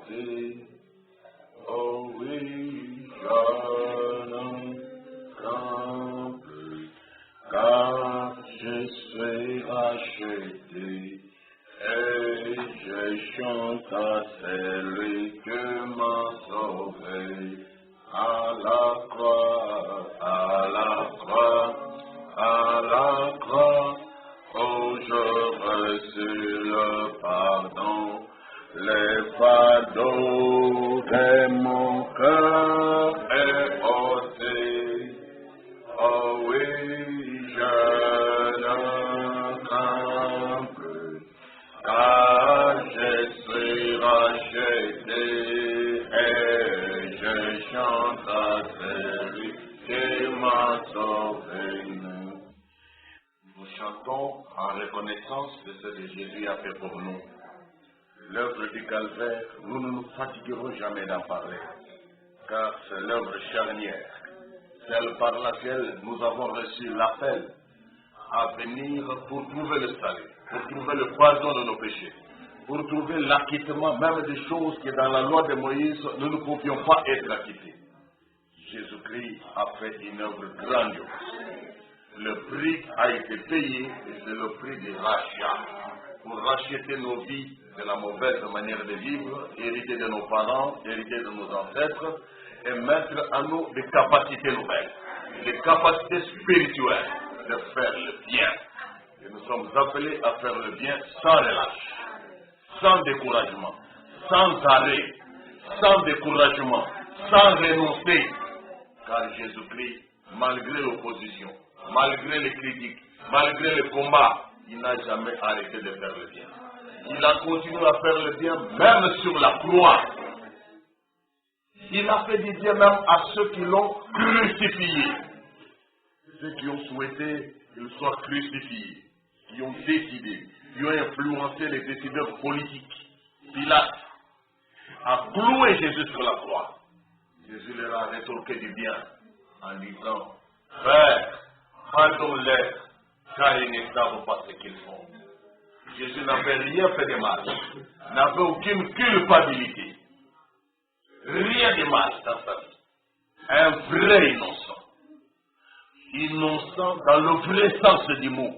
porter. Oh oui, je ne crains plus, car je suis racheté. Et je chante à celui que m'a sauvé. À la croix, à la croix, à la croix, oh je reçus le pardon, les fardeaux de mon cœur est ôté. Oh oui, je ne crains plus, car je suis racheté et je chante à celui qui m'a sauvé. Nous chantons en reconnaissance de ce que Jésus a fait pour nous. L'œuvre du calvaire, nous ne nous fatiguerons jamais d'en parler, car c'est l'œuvre charnière, celle par laquelle nous avons reçu l'appel à venir pour trouver le salut, pour trouver le pardon de nos péchés, pour trouver l'acquittement même des choses que dans la loi de Moïse, nous ne pouvions pas être acquittés. Jésus-Christ a fait une œuvre grandiose. Le prix a été payé et c'est le prix du rachat, pour racheter nos vies de la mauvaise manière de vivre, hériter de nos parents, hériter de nos ancêtres, et mettre en nous des capacités nouvelles, des capacités spirituelles de faire le bien. Et nous sommes appelés à faire le bien sans relâche, sans découragement, sans arrêt, sans découragement, sans renoncer. Car Jésus-Christ, malgré l'opposition, malgré les critiques, malgré le combat, il n'a jamais arrêté de faire le bien. Il a continué à faire le bien même sur la croix. Il a fait du bien même à ceux qui l'ont crucifié. Ceux qui ont souhaité qu'il soit crucifié, qui ont décidé, qui ont influencé les décideurs politiques. Pilate a cloué Jésus sur la croix. Jésus leur a rétorqué du bien en disant, Père, pardonne-leur, car ils ne savent pas ce qu'ils font. Jésus n'avait rien fait de mal, n'avait aucune culpabilité, rien de mal dans sa vie. Un vrai innocent. Innocent dans le vrai sens du mot.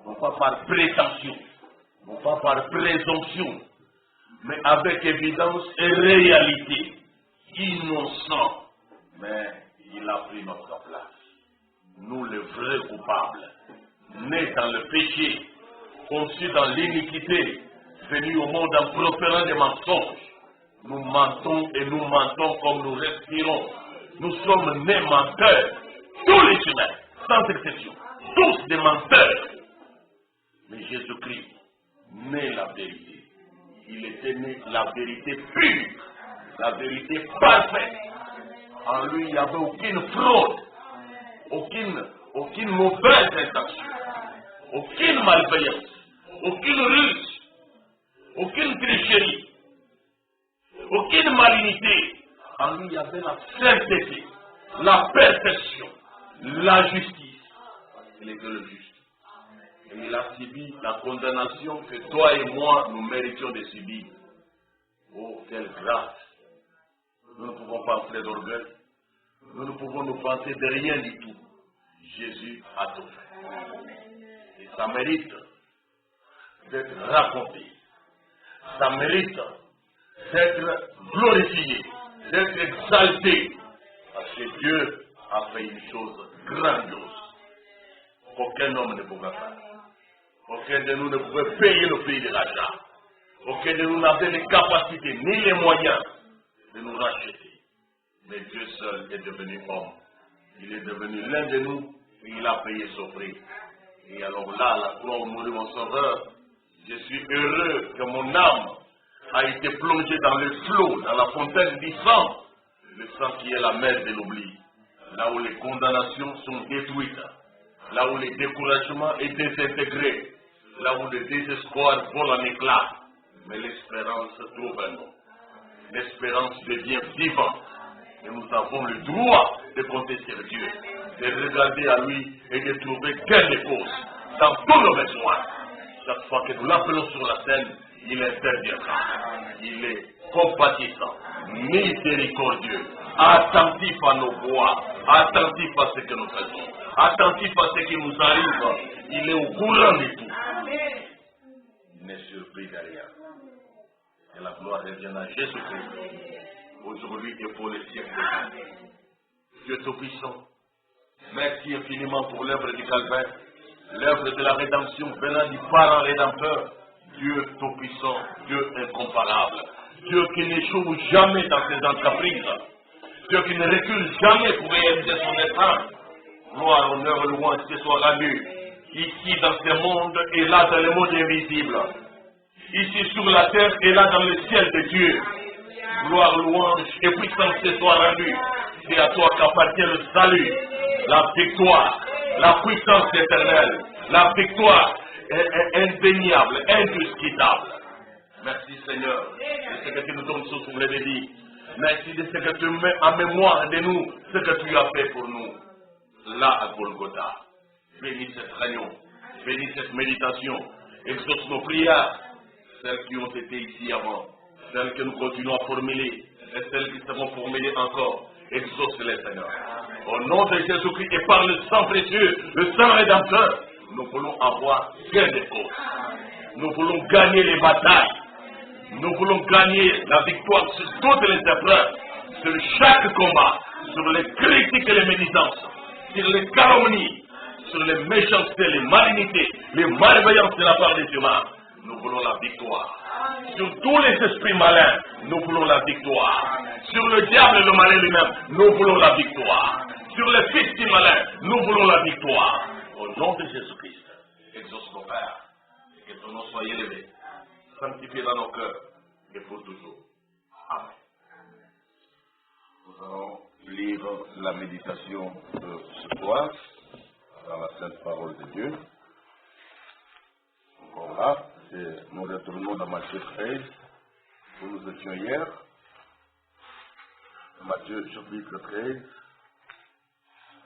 Non pas par prétention, non pas par présomption, mais avec évidence et réalité. Innocent, mais il a pris notre place. Nous, les vrais coupables, nés dans le péché, conçus dans l'iniquité, venus au monde en proférant des mensonges, nous mentons et nous mentons comme nous respirons. Nous sommes nés menteurs, tous les humains, sans exception, tous des menteurs. Mais Jésus-Christ, né la vérité, il était né la vérité pure, la vérité parfaite. En lui, il n'y avait aucune fraude, aucune mauvaise intention, aucune malveillance, aucune ruse, aucune tricherie, aucune malignité. En lui, il y avait la sainteté, la perfection, la justice. Il était le juste. Et il a subi la condamnation que toi et moi, nous méritions de subir. Oh, quelle grâce! Nous ne pouvons pas entrer d'orgueil. Nous ne pouvons nous penser de rien du tout. Jésus a tout fait. Et ça mérite d'être raconté. Ça mérite d'être glorifié, d'être exalté. Parce que Dieu a fait une chose grandiose qu'aucun homme ne pouvait faire. Aucun de nous ne pouvait payer le prix de l'achat. Aucun de nous n'avait les capacités ni les moyens de nous racheter. Mais Dieu seul est devenu homme. Il est devenu l'un de nous et il a payé son prix. Et alors là, la croix où mourit mon sauveur, je suis heureux que mon âme a été plongée dans le flot, dans la fontaine du sang. Le sang qui est la mer de l'oubli. Là où les condamnations sont détruites. Là où le découragement est désintégré. Là où le désespoir vole en éclats. Mais l'espérance trouve un nom. L'espérance devient vivante. Et nous avons le droit de compter sur Dieu, de regarder à lui et de trouver gain de cause dans tous nos besoins. Chaque fois que nous l'appelons sur la scène, il interviendra. Il est compatissant, miséricordieux, attentif à nos voix, attentif à ce que nous faisons, attentif à ce qui nous arrive. Il est au courant de tout. Il n'est surpris de rien. Que la gloire revienne à Jésus-Christ, aujourd'hui et pour les siècles. Dieu Tout-Puissant, merci infiniment pour l'œuvre du calvaire, l'œuvre de la rédemption venant du parent rédempteur. Dieu Tout-Puissant, Dieu incomparable, Dieu qui n'échoue jamais dans ses entreprises, Dieu qui ne recule jamais pour réaliser son dessein. Gloire, honneur, louange, que soit rendu ici dans ce monde et là dans le monde invisible. Ici sur la terre et là dans le ciel de Dieu. Gloire, louange et puissance te soit rendue. C'est à toi qu'appartient le salut, la victoire, la puissance éternelle, la victoire indéniable, indiscutable. Merci Seigneur de ce que tu nous donnes sous ton vie. Merci de ce que tu mets en mémoire de nous, ce que tu as fait pour nous. Là à Golgotha. Bénis cette réunion, bénis cette méditation, exauce nos prières, celles qui ont été ici avant, celles que nous continuons à formuler et celles qui seront formulées encore. Exauce-les, Seigneur. Au nom de Jésus-Christ et par le sang précieux, le sang rédempteur, nous voulons avoir gain de cause. Nous voulons gagner les batailles. Nous voulons gagner la victoire sur toutes les épreuves, sur chaque combat, sur les critiques et les médisances, sur les calomnies, sur les méchancetés, les malignités, les malveillances de la part des humains. Nous voulons la victoire. Sur tous les esprits malins, nous voulons la victoire. Sur le diable et le malin lui-même, nous voulons la victoire. Sur les fils du malin, nous voulons la victoire. Au nom de Jésus-Christ, exauce nos pères, et que ton nom soit élevé, sanctifié dans nos cœurs, et pour toujours. Amen. Nous allons lire la méditation de ce soir, dans la sainte parole de Dieu. Encore là, nous retournons dans Matthieu 13, où nous étions hier. Matthieu chapitre 13,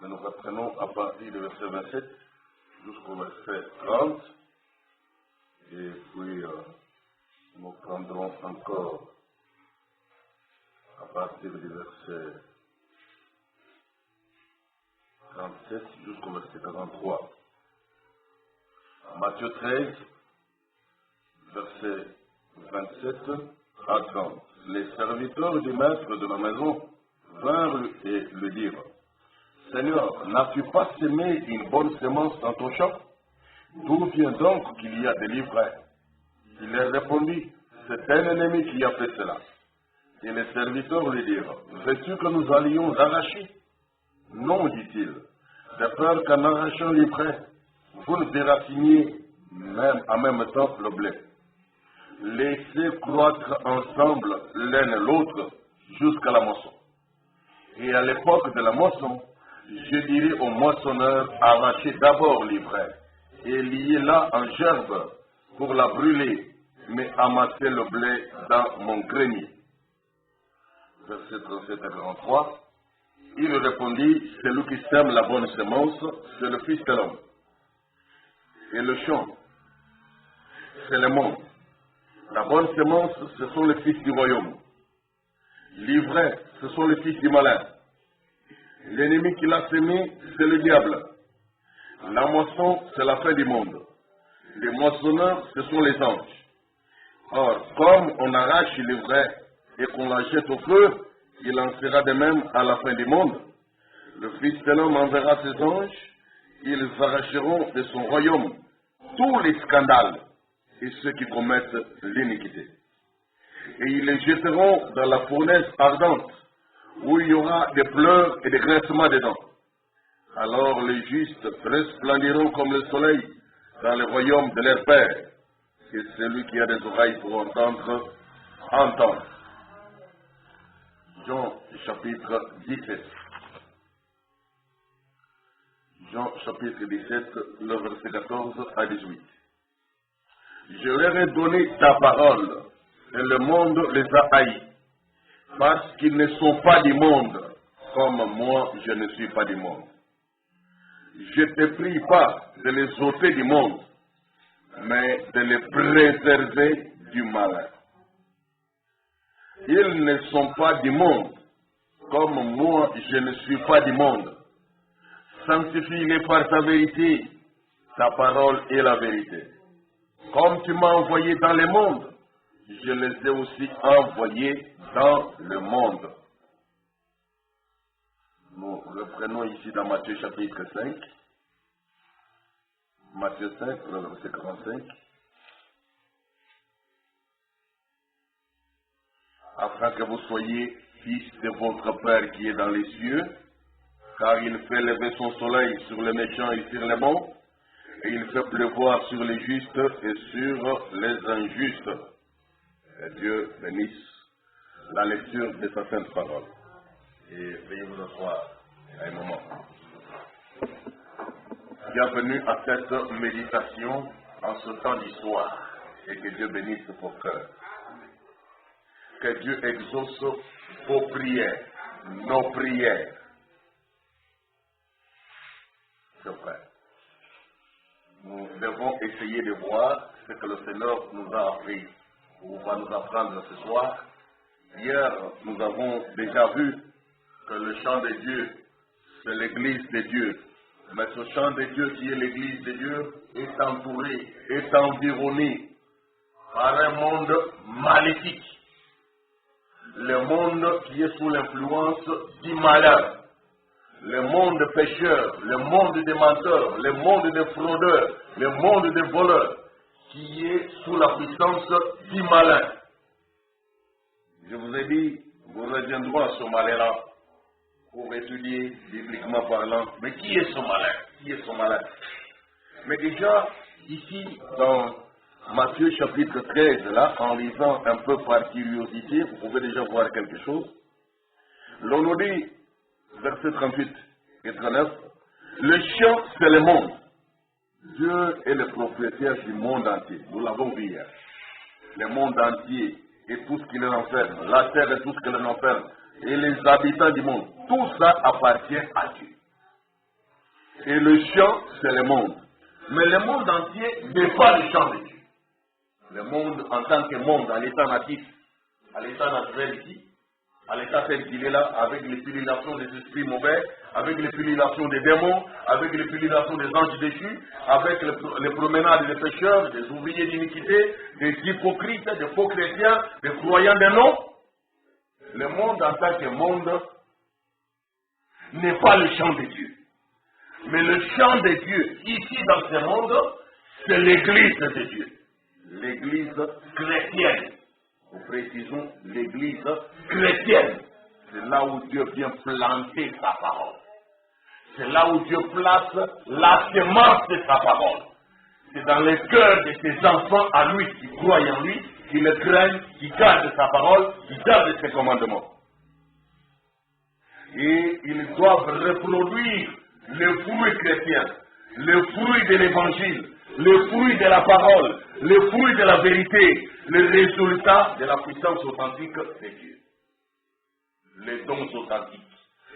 mais nous reprenons à partir du verset 27 jusqu'au verset 30. Et puis, nous prendrons encore à partir du verset 37 jusqu'au verset 43. Matthieu 13, verset 27 à 30. Les serviteurs du maître de la maison vinrent et lui dirent: Seigneur, n'as-tu pas semé une bonne semence dans ton champ? D'où vient donc qu'il y a des livrets? Il leur répondit: c'est un ennemi qui a fait cela. Et les serviteurs lui dirent: veux-tu que nous allions l'arracher? Non, dit-il, de peur qu'en arrachant l'ivraie, vous ne déraciniez même en même temps le blé. Laissez croître ensemble l'un et l'autre jusqu'à la moisson. Et à l'époque de la moisson, je dirai au moissonneur: arrachez d'abord l'ivraie et liez-la en gerbe pour la brûler, mais amassez le blé dans mon grenier. Verset 37 à 43. Il répondit: celui qui sème la bonne semence, c'est le Fils de l'homme. Et le champ, c'est le monde. La bonne semence, ce sont les fils du royaume. L'ivraie, ce sont les fils du malin. L'ennemi qui l'a semé, c'est le diable. La moisson, c'est la fin du monde. Les moissonneurs, ce sont les anges. Or, comme on arrache l'ivraie et qu'on la jette au feu, il en sera de même à la fin du monde. Le Fils de l'homme enverra ses anges, ils arracheront de son royaume tous les scandales et ceux qui commettent l'iniquité. Et ils les jetteront dans la fournaise ardente, où il y aura des pleurs et des grincements de dents. Alors les justes resplendiront comme le soleil dans le royaume de leur Père. Et celui qui a des oreilles pour entendre, entend. Jean chapitre 17. Jean chapitre 17, le verset 14 à 18. Je leur ai donné ta parole, et le monde les a haïs, parce qu'ils ne sont pas du monde, comme moi je ne suis pas du monde. Je ne te prie pas de les ôter du monde, mais de les préserver du malin. Ils ne sont pas du monde, comme moi je ne suis pas du monde. Sanctifie-les par ta vérité, ta parole est la vérité. Comme tu m'as envoyé dans le monde, je les ai aussi envoyés dans le monde. Nous reprenons ici dans Matthieu chapitre 5. Matthieu 5, le verset 45. Afin que vous soyez fils de votre Père qui est dans les cieux, car il fait lever son soleil sur les méchants et sur les bons, et il fait pleuvoir sur les justes et sur les injustes. Et Dieu bénisse la lecture de sa sainte parole. Et veuillez vous asseoir à un moment. Bienvenue à cette méditation en ce temps d'histoire, et que Dieu bénisse vos cœurs. Que Dieu exauce vos prières, nos prières. C'est vrai. Nous devons essayer de voir ce que le Seigneur nous a appris, ou va nous apprendre ce soir. Hier, nous avons déjà vu que le champ de Dieu, c'est l'église de Dieu. Mais ce champ de Dieu qui est l'église de Dieu est entouré, est environné par un monde maléfique. Le monde qui est sous l'influence du malheur. Le monde pécheur, le monde des menteurs, le monde des fraudeurs, le monde des voleurs, qui est sous la puissance du malin. Je vous ai dit, nous reviendrons à ce malin-là pour étudier bibliquement parlant. Mais qui est ce malin? Qui est ce malin? Mais déjà, ici, dans Matthieu chapitre 13, là, en lisant un peu par curiosité, vous pouvez déjà voir quelque chose. L'on nous dit, verset 38 et 39, le champ, c'est le monde. Dieu est le propriétaire du monde entier. Nous l'avons vu hier. Le monde entier et tout ce qui le renferme, la terre et tout ce qui le renferme, et les habitants du monde, tout ça appartient à Dieu. Et le champ, c'est le monde. Mais le monde entier n'est pas le champ de Dieu. Le monde en tant que monde, à l'état natif, à l'état naturel ici, à l'état tel qu'il est là, avec les pullulations des esprits mauvais, avec les pullulations des démons, avec les pullulations des anges déchus, avec les promenades des pécheurs, des ouvriers d'iniquité, des hypocrites, des faux chrétiens, des croyants des noms. Le monde en tant que monde n'est pas le champ de Dieu. Mais le champ de Dieu, ici dans ce monde, c'est l'église de Dieu. L'église chrétienne. Nous précisons l'église chrétienne. C'est là où Dieu vient planter sa parole. C'est là où Dieu place la semence de sa parole. C'est dans le cœur de ses enfants à lui, qui croient en lui, qui le craignent, qui gardent sa parole, qui gardent ses commandements. Et ils doivent reproduire le fruit chrétien, le fruit de l'évangile, le fruit de la parole, le fruit de la vérité, le résultat de la puissance authentique de Dieu. Les dons authentiques,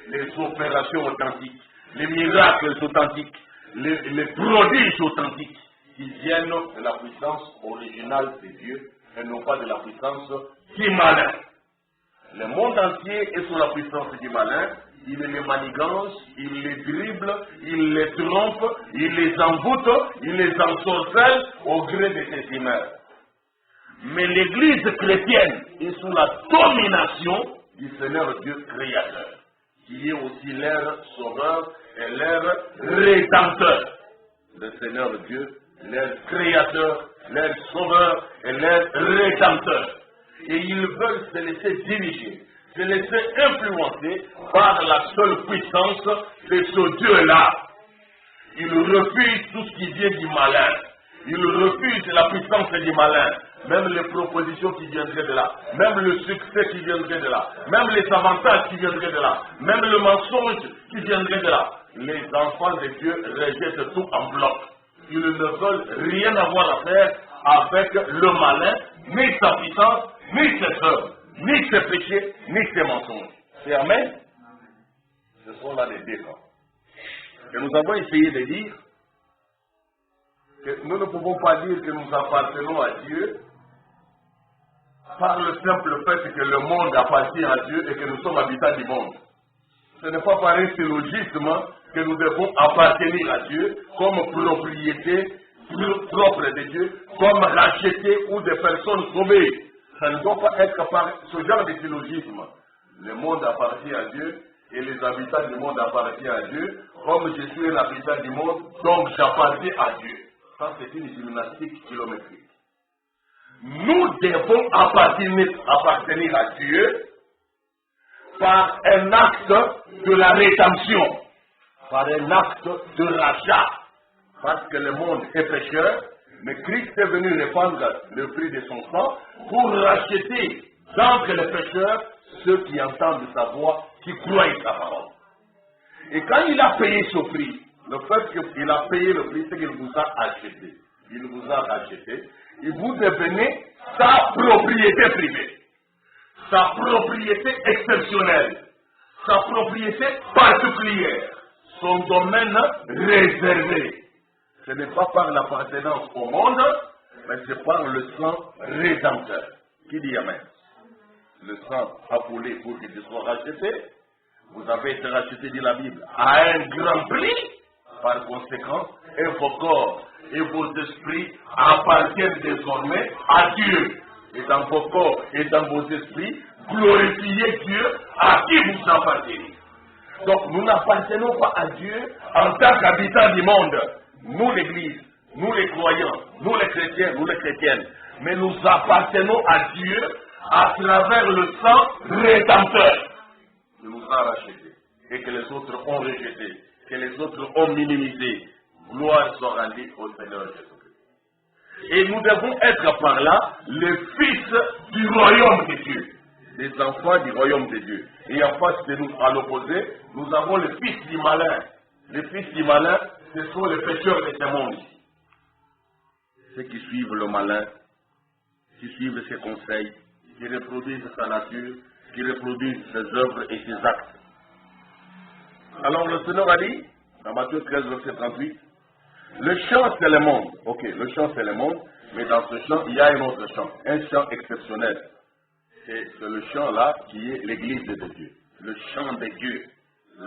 les opérations authentiques, les miracles authentiques, les prodiges authentiques qui viennent de la puissance originale de Dieu et non pas de la puissance du malin. Le monde entier est sous la puissance du malin. Il les manigance, il les dribble, il les trompe, il les envoûte, il les ensorcelle au gré de ses humeurs. Mais l'église chrétienne est sous la domination du Seigneur Dieu créateur, qui est aussi leur sauveur et leur rédempteur. Le Seigneur Dieu, leur créateur, leur sauveur et leur rédempteur. Et ils veulent se laisser diriger, se laisser influencer par la seule puissance de ce Dieu-là. Ils refusent tout ce qui vient du malin. Ils refusent la puissance du malin. Même les propositions qui viendraient de là. Même le succès qui viendrait de là. Même les avantages qui viendraient de là. Même le mensonge qui viendrait de là. Les enfants de Dieu rejettent tout en bloc. Ils ne veulent rien avoir à faire avec le malin, ni sa puissance, ni ses œuvres, ni ses péchés, ni ses mensonges. C'est amen. Ce sont là les défauts. Et nous avons essayé de dire que nous ne pouvons pas dire que nous appartenons à Dieu par le simple fait que le monde appartient à Dieu et que nous sommes habitants du monde. Ce n'est pas par un syllogisme que nous devons appartenir à Dieu comme propriété propre de Dieu, comme rachetés ou des personnes sauvées. Ça ne doit pas être par ce genre de syllogisme. Le monde appartient à Dieu et les habitants du monde appartiennent à Dieu. Comme je suis un habitant du monde, donc j'appartiens à Dieu. Ça, c'est une gymnastique kilométrique. Nous devons appartenir à Dieu par un acte de la rédemption, par un acte de rachat. Parce que le monde est pécheur, mais Christ est venu répandre le prix de son sang pour racheter d'entre les pécheurs ceux qui entendent sa voix, qui croient sa parole. Et quand il a payé ce prix, le fait qu'il a payé le prix, c'est qu'il vous a acheté. Il vous a racheté. Et vous devenez sa propriété privée, sa propriété exceptionnelle, sa propriété particulière, son domaine réservé. Ce n'est pas par l'appartenance au monde, mais c'est par le sang rédempteur. Qui dit Amen? Le sang a coulé pour que tu sois racheté. Vous avez été racheté, dit la Bible, à un grand prix. Par conséquent, et vos corps et vos esprits appartiennent désormais à Dieu. Et dans vos corps et dans vos esprits, glorifiez Dieu à qui vous appartenez. Donc nous n'appartenons pas à Dieu en tant qu'habitants du monde. Nous l'Église, nous les croyants, nous les chrétiens, nous les chrétiennes. Mais nous appartenons à Dieu à travers le sang rédempteur qui nous a rachetés et que les autres ont rejeté, que les autres ont minimisé. Gloire soit rendue au Seigneur Jésus-Christ. Et nous devons être par là les fils du royaume de Dieu, les enfants du royaume de Dieu. Et en face de nous, à l'opposé, nous avons les fils du malin. Les fils du malin, ce sont les pécheurs de ce monde. Ceux qui suivent le malin, qui suivent ses conseils, qui reproduisent sa nature, qui reproduisent ses œuvres et ses actes. Alors le Seigneur a dit, dans Matthieu 13, verset 38, le chant c'est le monde. Ok, le chant c'est le monde, mais dans ce chant, il y a un autre chant, un chant exceptionnel. C'est le chant là qui est l'église de Dieu, le chant de Dieu,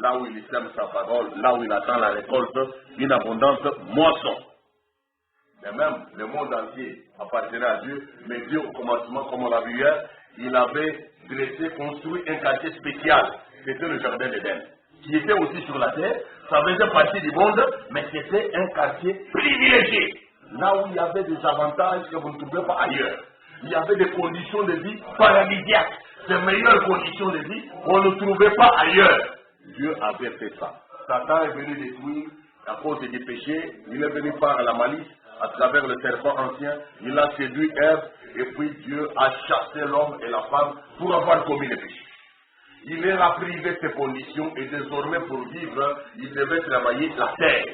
là où il sème sa parole, là où il attend la récolte, une abondante moisson. Mais même le monde entier appartenait à Dieu, mais Dieu au commencement, comme on l'a vu hier, il avait dressé, construit un quartier spécial, c'était le jardin d'Éden, qui était aussi sur la terre, ça faisait partie du monde, mais c'était un quartier privilégié, là où il y avait des avantages que vous ne trouvez pas ailleurs. Il y avait des conditions de vie paradisiaques, des meilleures conditions de vie qu'on ne trouvait pas ailleurs. Dieu avait fait ça. Satan est venu détruire à cause des péchés, il est venu par la malice, à travers le serpent ancien, il a séduit Ève, et puis Dieu a chassé l'homme et la femme pour avoir commis les péchés. Il leur a privé ces conditions et désormais pour vivre, il devait travailler la terre.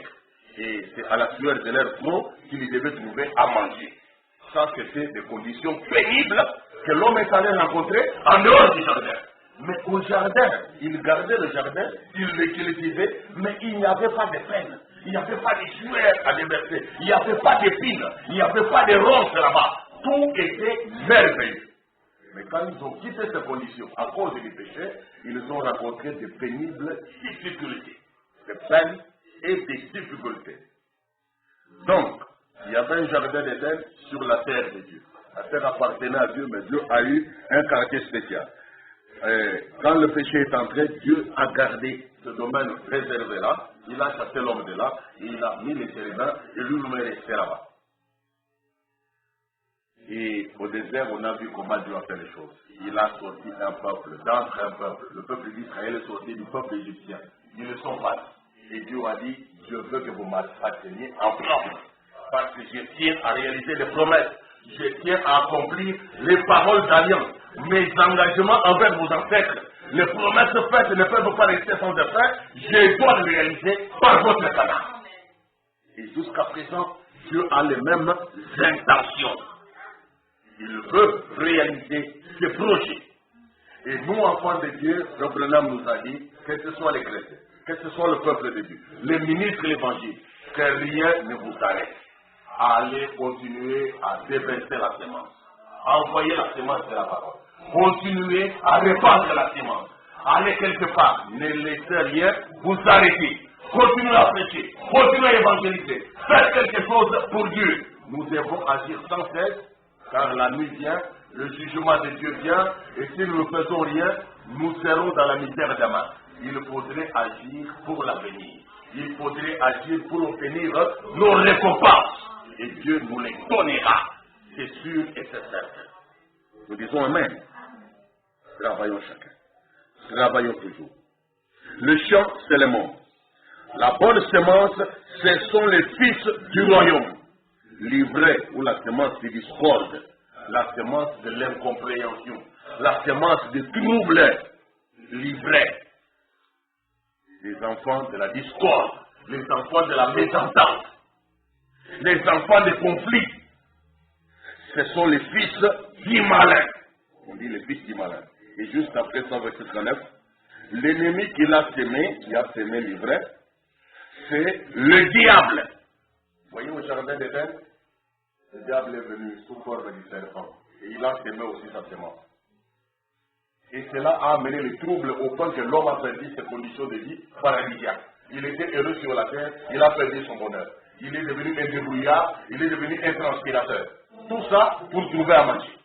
Et c'est à la sueur de leur front qu'il devait trouver à manger. Ça, c'était des conditions pénibles que l'homme est allé rencontrer en dehors du jardin. Mais au jardin, il gardait le jardin, il le cultivait, mais il n'y avait pas de peine. Il n'y avait pas de sueur à déverser. Il n'y avait pas d'épines. Il n'y avait pas de ronces là-bas. Tout était merveilleux. Mais quand ils ont quitté ces conditions à cause du péché, ils ont rencontré de pénibles difficultés, des peines et des difficultés. Donc, il y avait un jardin d'Éden sur la terre de Dieu. La terre appartenait à Dieu, mais Dieu a eu un quartier spécial. Quand le péché est entré, Dieu a gardé ce domaine réservé là, il a chassé l'homme de là, et il a mis les chérubins, et lui-même est resté là-bas. Et au désert, on a vu comment Dieu a fait les choses. Il a sorti un peuple, d'entre un peuple. Le peuple d'Israël est sorti du peuple égyptien. Ils ne sont pas. Et Dieu a dit, je veux que vous m'apparteniez en propre. Parce que je tiens à réaliser les promesses. Je tiens à accomplir les paroles d'alliance. Mes engagements envers vos ancêtres. Les promesses faites ne peuvent pas rester sans effet. Je dois les réaliser par votre canal. Et jusqu'à présent, Dieu a les mêmes intentions. Il veut réaliser ses projets. Et nous, enfants de Dieu, le Branham nous a dit, que ce soit les chrétiens, que ce soit le peuple de Dieu, les ministres de l'évangile, que rien ne vous arrête. Allez continuer à déverser la semence. envoyez la semence de la parole. Continuez à répandre la semence. Allez quelque part, ne laissez rien vous arrêter. Continuez à prêcher, continuez à évangéliser. Faites quelque chose pour Dieu. Nous devons agir sans cesse, car la nuit vient, le jugement de Dieu vient, et si nous ne faisons rien, nous serons dans la misère demain. Il faudrait agir pour l'avenir. Il faudrait agir pour obtenir nos récompenses. Et Dieu nous les donnera. C'est sûr et c'est certain. Nous disons Amen. Travaillons chacun. Travaillons toujours. Le champ, c'est le monde. La bonne semence, ce sont les fils du royaume. L'ivraie ou la semence de discorde, la semence de l'incompréhension, la semence de trouble, l'ivraie. Les enfants de la discorde, les enfants de la mésentente, les enfants des conflits. Ce sont les fils du malin. On dit les fils du malin. Et juste après ça, verset 39, l'ennemi qui a semé l'ivraie, c'est le diable. Vous voyez au jardin d'Éden, le diable est venu sous forme du serpent. Et il a semé aussi sa semence. Et cela a amené le trouble au point que l'homme a perdu ses conditions de vie paradisiaques. Il était heureux sur la terre, il a perdu son bonheur. Il est devenu un débrouillard, il est devenu un transpirateur. Tout ça pour trouver à manger.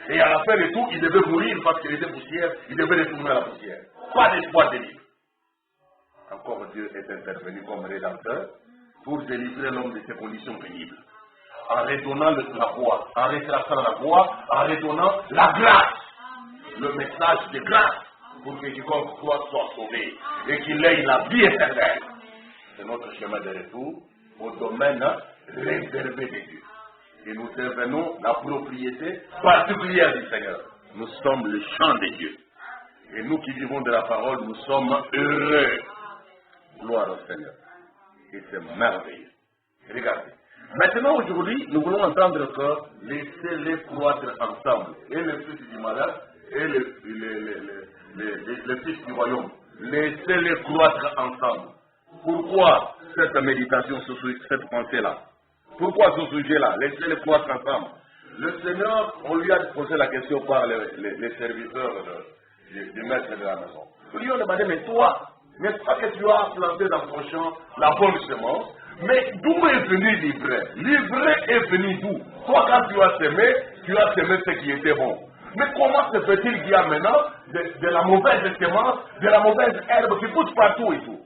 Et à la fin de tout, il devait mourir parce qu'il était poussière, il devait retourner à la poussière. Pas d'espoir de vie. Encore Dieu est intervenu comme rédempteur pour délivrer l'homme de ses conditions pénibles. En redonnant la voie, en retraçant la voie, en redonnant la grâce. Le message de grâce pour que quiconque soit sauvé et qu'il ait la vie éternelle. C'est notre chemin de retour au domaine réservé de Dieu. Et nous devenons la propriété particulière du Seigneur. Nous sommes le champ de Dieu. Et nous qui vivons de la parole, nous sommes heureux. Gloire au Seigneur. Et c'est merveilleux. Regardez. Maintenant, aujourd'hui, nous voulons entendre que laissez-les croître ensemble. Et le fils du malheur et le fils du royaume. Laissez-les croître ensemble. Pourquoi cette méditation, cette pensée-là? Pourquoi ce sujet-là? Laissez-les croître ensemble. Le Seigneur, on lui a posé la question par les serviteurs du maître de la maison. Ils lui ont demandé, mais toi, n'est-ce pas que tu as planté dans ton champ la bonne semence? Mais d'où est venu l'ivraie? L'ivraie est venu d'où? Toi, quand tu as semé ce qui était bon. Mais comment se fait-il qu'il y a maintenant de la mauvaise semence, de la mauvaise herbe qui pousse partout et tout?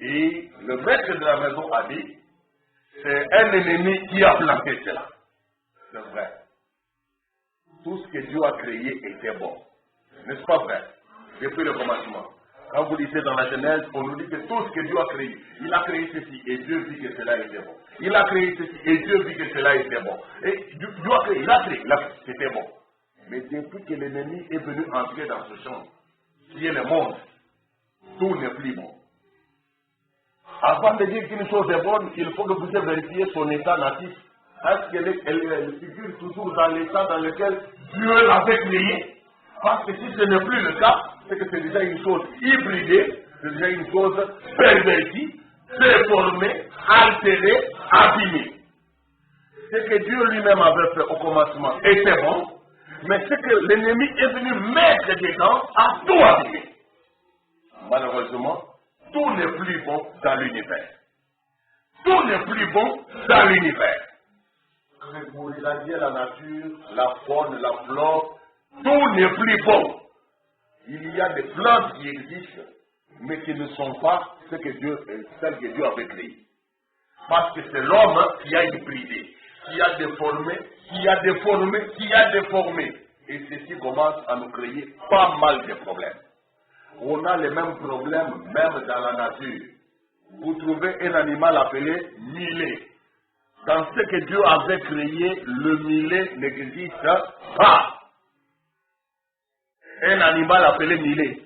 Et le maître de la maison a dit, c'est un ennemi qui a planté cela. C'est vrai. Tout ce que Dieu a créé était bon. N'est-ce pas vrai? Depuis le commencement. Quand vous lisez dans la Genèse, on nous dit que tout ce que Dieu a créé, il a créé ceci et Dieu dit que cela était bon. Il a créé ceci et Dieu dit que cela était bon. Et Dieu a créé, il a créé, c'était bon. Mais depuis que l'ennemi est venu entrer dans ce champ, qui est le monde, tout n'est plus bon. Avant de dire qu'une chose est bonne, il faut que vous vérifiez son état natif. Est-ce qu'elle figure toujours dans l'état dans lequel Dieu l'avait créé? Parce que si ce n'est plus le cas, c'est que c'est déjà une chose hybridée, c'est déjà une chose pervertie, déformée, altérée, abîmée. Ce que Dieu lui-même avait fait au commencement était bon, mais ce que l'ennemi est venu mettre dedans a tout abîmé. Malheureusement, tout n'est plus bon dans l'univers. Tout n'est plus bon dans l'univers. Quand vous regardez la nature, la faune, la flore, tout n'est plus bon. Il y a des plantes qui existent, mais qui ne sont pas celles que Dieu avait créées. Parce que c'est l'homme qui a hybridé, qui a déformé, qui a déformé, qui a déformé. Et ceci commence à nous créer pas mal de problèmes. On a les mêmes problèmes même dans la nature. Vous trouvez un animal appelé millet. Dans ce que Dieu avait créé, le millet n'existe pas. Un animal appelé millet,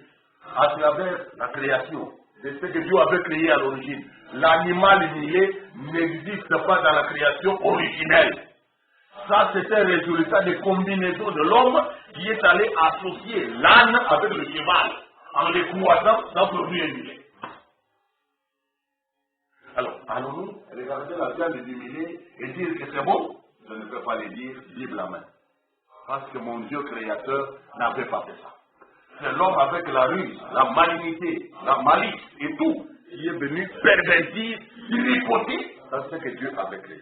à travers la création, de ce que Dieu avait créé à l'origine. L'animal millet n'existe pas dans la création originelle. Ça, c'est un résultat des combinaisons de l'homme qui est allé associer l'âne avec le cheval. En les croisant, ça produit un millet. Alors, allons-nous regarder la viande du millet et dire que c'est bon? je ne peux pas les dire, Bible la main. Parce que mon Dieu créateur n'avait pas fait ça. C'est l'homme avec la ruse, la malignité, la malice et tout qui est venu pervertir, tripoter dans ce que Dieu avait créé.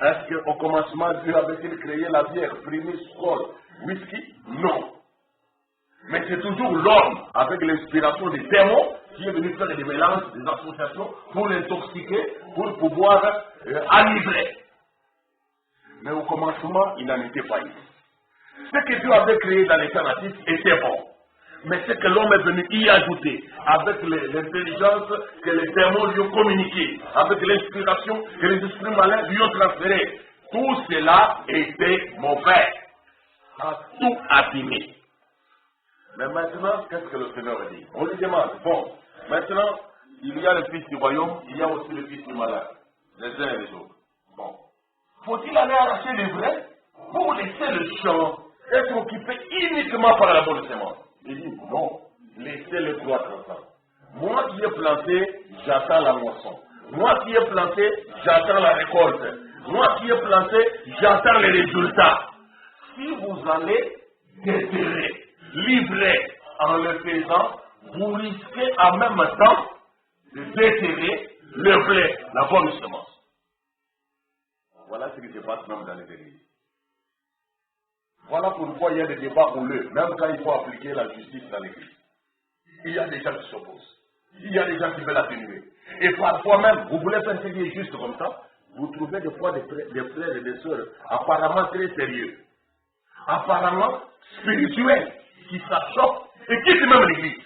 Est-ce qu'au commencement, Dieu avait-il créé la bière, primée, skol, whisky? Non. Mais c'est toujours l'homme, avec l'inspiration des démons, qui est venu faire des mélanges, des associations, pour l'intoxiquer, pour pouvoir enivrer. Mais au commencement, il n'en était pas ici. Ce que Dieu avait créé dans l'état natif était bon. Mais ce que l'homme est venu y ajouter, avec l'intelligence que les démons lui ont communiquée, avec l'inspiration que les esprits malins lui ont transférée, tout cela était mauvais. Ça a tout abîmé. Mais maintenant, qu'est-ce que le Seigneur dit? On lui demande, bon, maintenant, il y a le fils du royaume, il y a aussi le fils du malin, les uns et les autres. Bon. Faut-il aller arracher les vrais pour laisser le champ être occupé uniquement par la bonne semence? Il dit, non, laissez-le croître ensemble. Moi qui ai planté, j'attends la moisson. Moi qui ai planté, j'attends la récolte. Moi qui ai planté, j'attends les résultats. Si vous allez déterrer, livrer en le faisant, vous risquez en même temps de déterrer le blé, la bonne semence. Voilà ce qui se passe même dans les églises. Voilà pourquoi il y a des débats houleux, même quand il faut appliquer la justice dans l'église. Il y a des gens qui s'opposent. Il y a des gens qui veulent atténuer. Et parfois même, vous voulez faire ce qui est juste comme ça, vous trouvez des fois des frères et des sœurs apparemment très sérieux, apparemment spirituels, qui s'achoppent et quittent même l'église.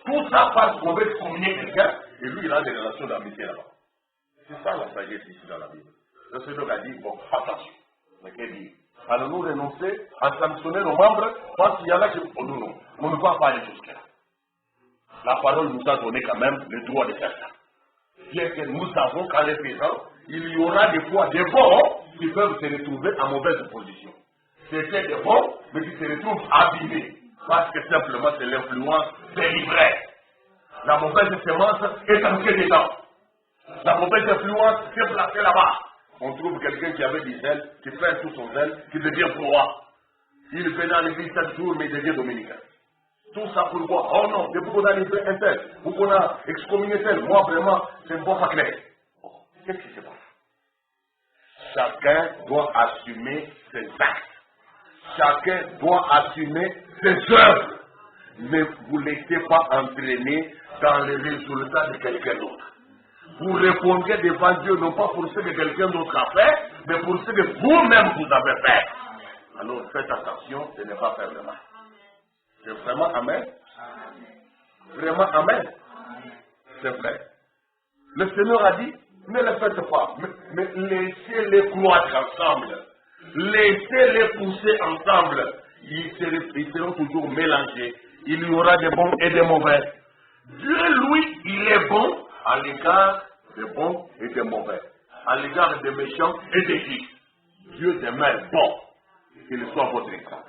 Tout ça parce qu'on veut communier quelqu'un et lui il a des relations d'amitié là-bas. C'est ça la sagesse ici dans la Bible. Le Seigneur a dit, bon, attention. Mais qu'est-ce qu'il dit? Allons-nous renoncer à sanctionner nos membres parce qu'il y en a qui... Oh, non, on ne va pas aller jusqu'à là. La parole nous a donné quand même le droit de faire ça. Bien que nous savons qu'en les faisant, il y aura des fois des bons qui peuvent se retrouver en mauvaise position. C'était des bons, mais qui se retrouvent abîmés. Parce que simplement c'est l'influence des livrets. La mauvaise semence est entrée dedans. La mauvaise influence s'est placée là-bas. On trouve quelqu'un qui avait des ailes, qui perd tout son zèle, qui devient roi. Il venait à l'église 7 jours, mais il devient dominicain. Tout ça pour quoi? Oh non, depuis qu'on a livré un tel, ou qu'on a excommunié tel, moi vraiment, c'est un bon pas clair. Oh, qu'est-ce qui se passe? Chacun doit assumer ses actes. Chacun doit assumer ses œuvres. Ne vous laissez pas entraîner dans les résultats de quelqu'un d'autre. Vous répondrez devant Dieu non pas pour ce que quelqu'un d'autre a fait, mais pour ce que vous-même vous avez fait. Alors faites attention de ne pas faire le mal. C'est vraiment amen? Vraiment amen? C'est vrai. Le Seigneur a dit, ne le faites pas, mais laissez-les croître ensemble. Laissez-les pousser ensemble. Ils seront toujours mélangés. Il y aura des bons et des mauvais. Dieu, lui, il est bon à l'égard des bons et des mauvais. À l'égard des méchants et des justes. Dieu demeure bon. Qu'il soit votre exemple.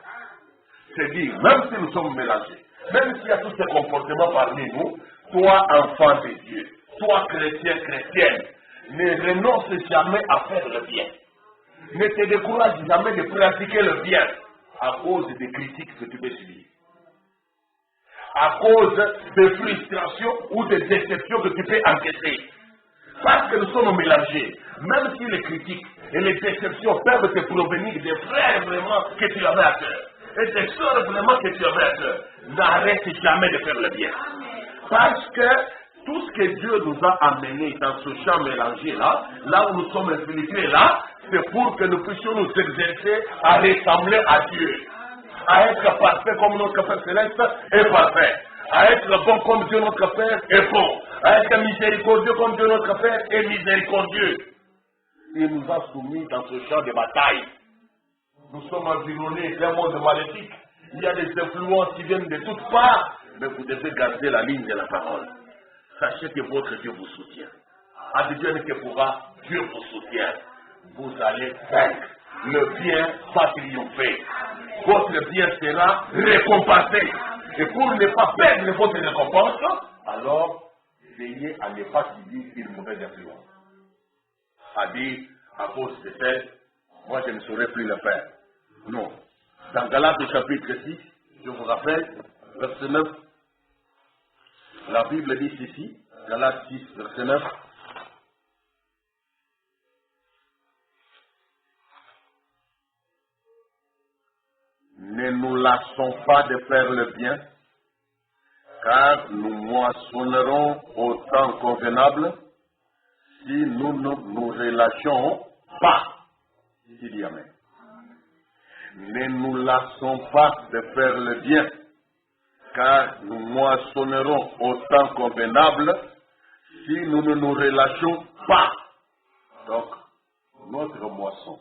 C'est-à-dire, même si nous sommes mélangés, même s'il y a tous ces comportements parmi nous, toi, enfant de Dieu, toi, chrétien, chrétienne, ne renonce jamais à faire le bien. Ne te décourage jamais de pratiquer le bien à cause des critiques que tu peux subir. À cause de frustrations ou de déceptions que tu peux encaisser. Parce que nous sommes mélangés. Même si les critiques et les déceptions peuvent te provenir des frères vraiment que tu avais à cœur. Et des sœurs vraiment que tu avais à cœur. N'arrête jamais de faire le bien. Parce que tout ce que Dieu nous a amené dans ce champ mélangé là, là où nous sommes infiltrés là, c'est pour que nous puissions nous exercer à ressembler à Dieu. À être parfait comme notre Père Céleste est parfait. À être bon comme Dieu notre Père est bon. À être miséricordieux comme Dieu notre Père est miséricordieux. Il nous a soumis dans ce champ de bataille. Nous sommes environnés d'un monde maléfique. Il y a des influences qui viennent de toutes parts. Mais vous devez garder la ligne de la parole. Sachez que votre Dieu vous soutient. Advienne que pourra, Dieu vous soutient. Vous allez vaincre. Le bien va triompher. Votre bien sera récompensé. Et pour ne pas perdre votre récompense, alors veillez à ne pas subir une mauvaise influence. C'est-à-dire à cause de tel, moi je ne saurais plus le faire. Non. Dans Galates chapitre 6, je vous rappelle, verset 9, la Bible dit ceci, Galates 6, verset 9. Ne nous lassons pas de faire le bien, car nous moissonnerons au temps convenable si nous ne nous relâchons pas. Il dit Amen. Ne nous lassons pas de faire le bien, car nous moissonnerons au temps convenable si nous ne nous relâchons pas. Donc, notre moisson,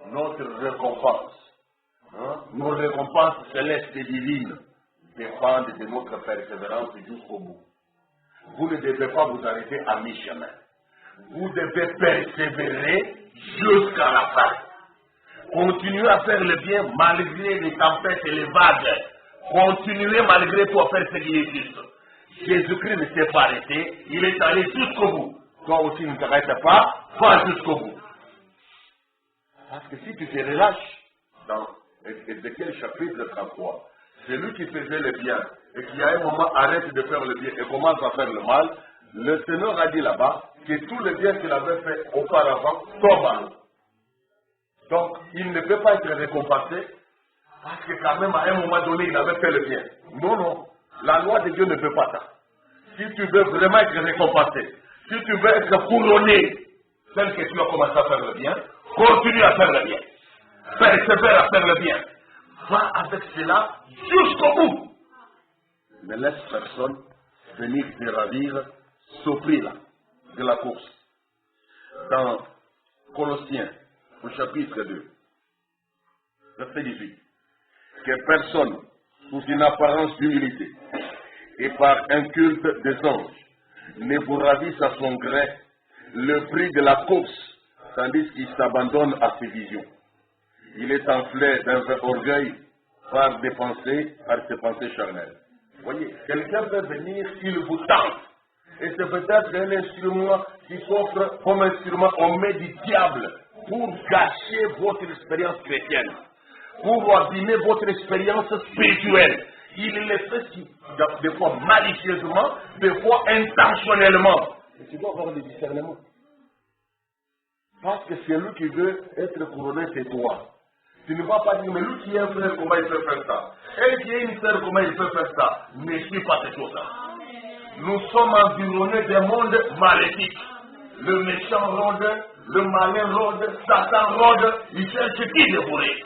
notre récompense, nos récompenses célestes et divines dépendent de notre persévérance jusqu'au bout. Vous ne devez pas vous arrêter à mi-chemin. Vous devez persévérer jusqu'à la fin. Continuez à faire le bien malgré les tempêtes et les vagues. Continuez malgré tout à faire ce qui est juste. Jésus-Christ ne s'est pas arrêté, il est allé jusqu'au bout. Toi aussi ne t'arrête pas, va jusqu'au bout. Parce que si tu te relâches, dans Ézéchiel chapitre 33, celui qui faisait le bien et qui à un moment arrête de faire le bien et commence à faire le mal, le Seigneur a dit là-bas que tout le bien qu'il avait fait auparavant tombe à l'eau. Donc, il ne peut pas être récompensé parce que quand même à un moment donné, il avait fait le bien. Non, non. La loi de Dieu ne peut pas ça. Si tu veux vraiment être récompensé, si tu veux être couronné, tel que tu as commencé à faire le bien, continue à faire le bien. Persévère à faire le bien. Va avec cela jusqu'au bout. Ne laisse personne venir te ravir ce prix-là de la course. Dans Colossiens, au chapitre 2, verset 18, que personne, sous une apparence d'humilité et par un culte des anges, ne vous ravisse à son gré le prix de la course, tandis qu'il s'abandonne à ses visions. Il est enflé d'un orgueil par ses pensées charnelles. Voyez, quelqu'un peut venir, il vous tente. Et c'est peut-être un instrument qui s'offre comme instrument aux mains du diable pour gâcher votre expérience chrétienne, pour abîmer votre expérience spirituelle. Il le fait des fois malicieusement, des fois intentionnellement. Et tu dois avoir le discernement. Parce que c'est lui qui veut être couronné, c'est toi. Tu ne vas pas dire, mais lui qui est un frère, comment il peut faire ça? Elle qui est une sœur, comment il peut faire ça? Ne suis pas ces choses-là. Nous sommes environnés d'un monde maléfique. Le méchant rôde, le malin rôde, Satan rôde, il cherche qui dévorer.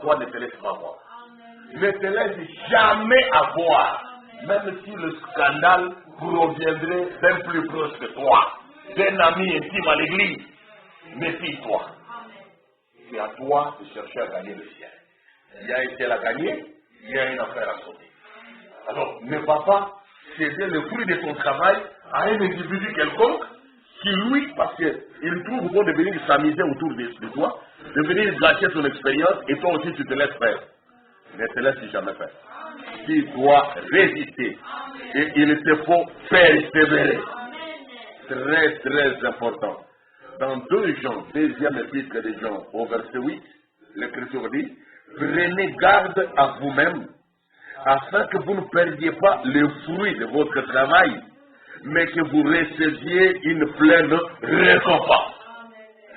Toi, ne te laisse pas voir. Ne te laisse jamais avoir, même si le scandale proviendrait d'un plus proche que toi, d'un ami intime à l'église. Méfie-toi. C'est à toi de chercher à gagner le ciel. Il y a un ciel à gagner, il y a une affaire à sauver. Alors, ne va pas céder le fruit de ton travail à un individu quelconque qui, lui, parce qu'il trouve bon de venir s'amuser autour de toi, de venir gâcher ton expérience, et toi aussi tu te laisses faire. Ne te laisse jamais faire. Tu dois résister. Et il te faut persévérer. Très, très important. Dans 2 Jean, deuxième épître de Jean, au verset 8, l'Écriture dit, prenez garde à vous-même, afin que vous ne perdiez pas le fruit de votre travail, mais que vous receviez une pleine récompense.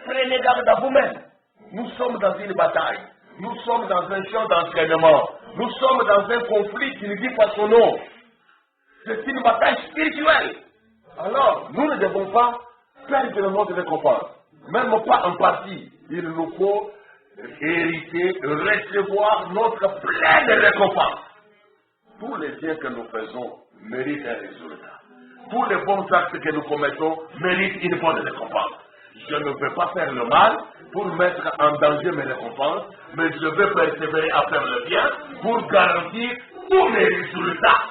Prenez garde à vous-même. Nous sommes dans une bataille. Nous sommes dans un champ d'entraînement. Nous sommes dans un conflit qui ne dit pas son nom. C'est une bataille spirituelle. Alors, nous ne devons pas perdre notre récompense. Même pas en partie. Il nous faut hériter, recevoir notre pleine récompense. Tous les biens que nous faisons méritent un résultat. Tous les bons actes que nous commettons méritent une bonne récompense. Je ne veux pas faire le mal pour mettre en danger mes récompenses, mais je veux persévérer à faire le bien pour garantir tous mes résultats.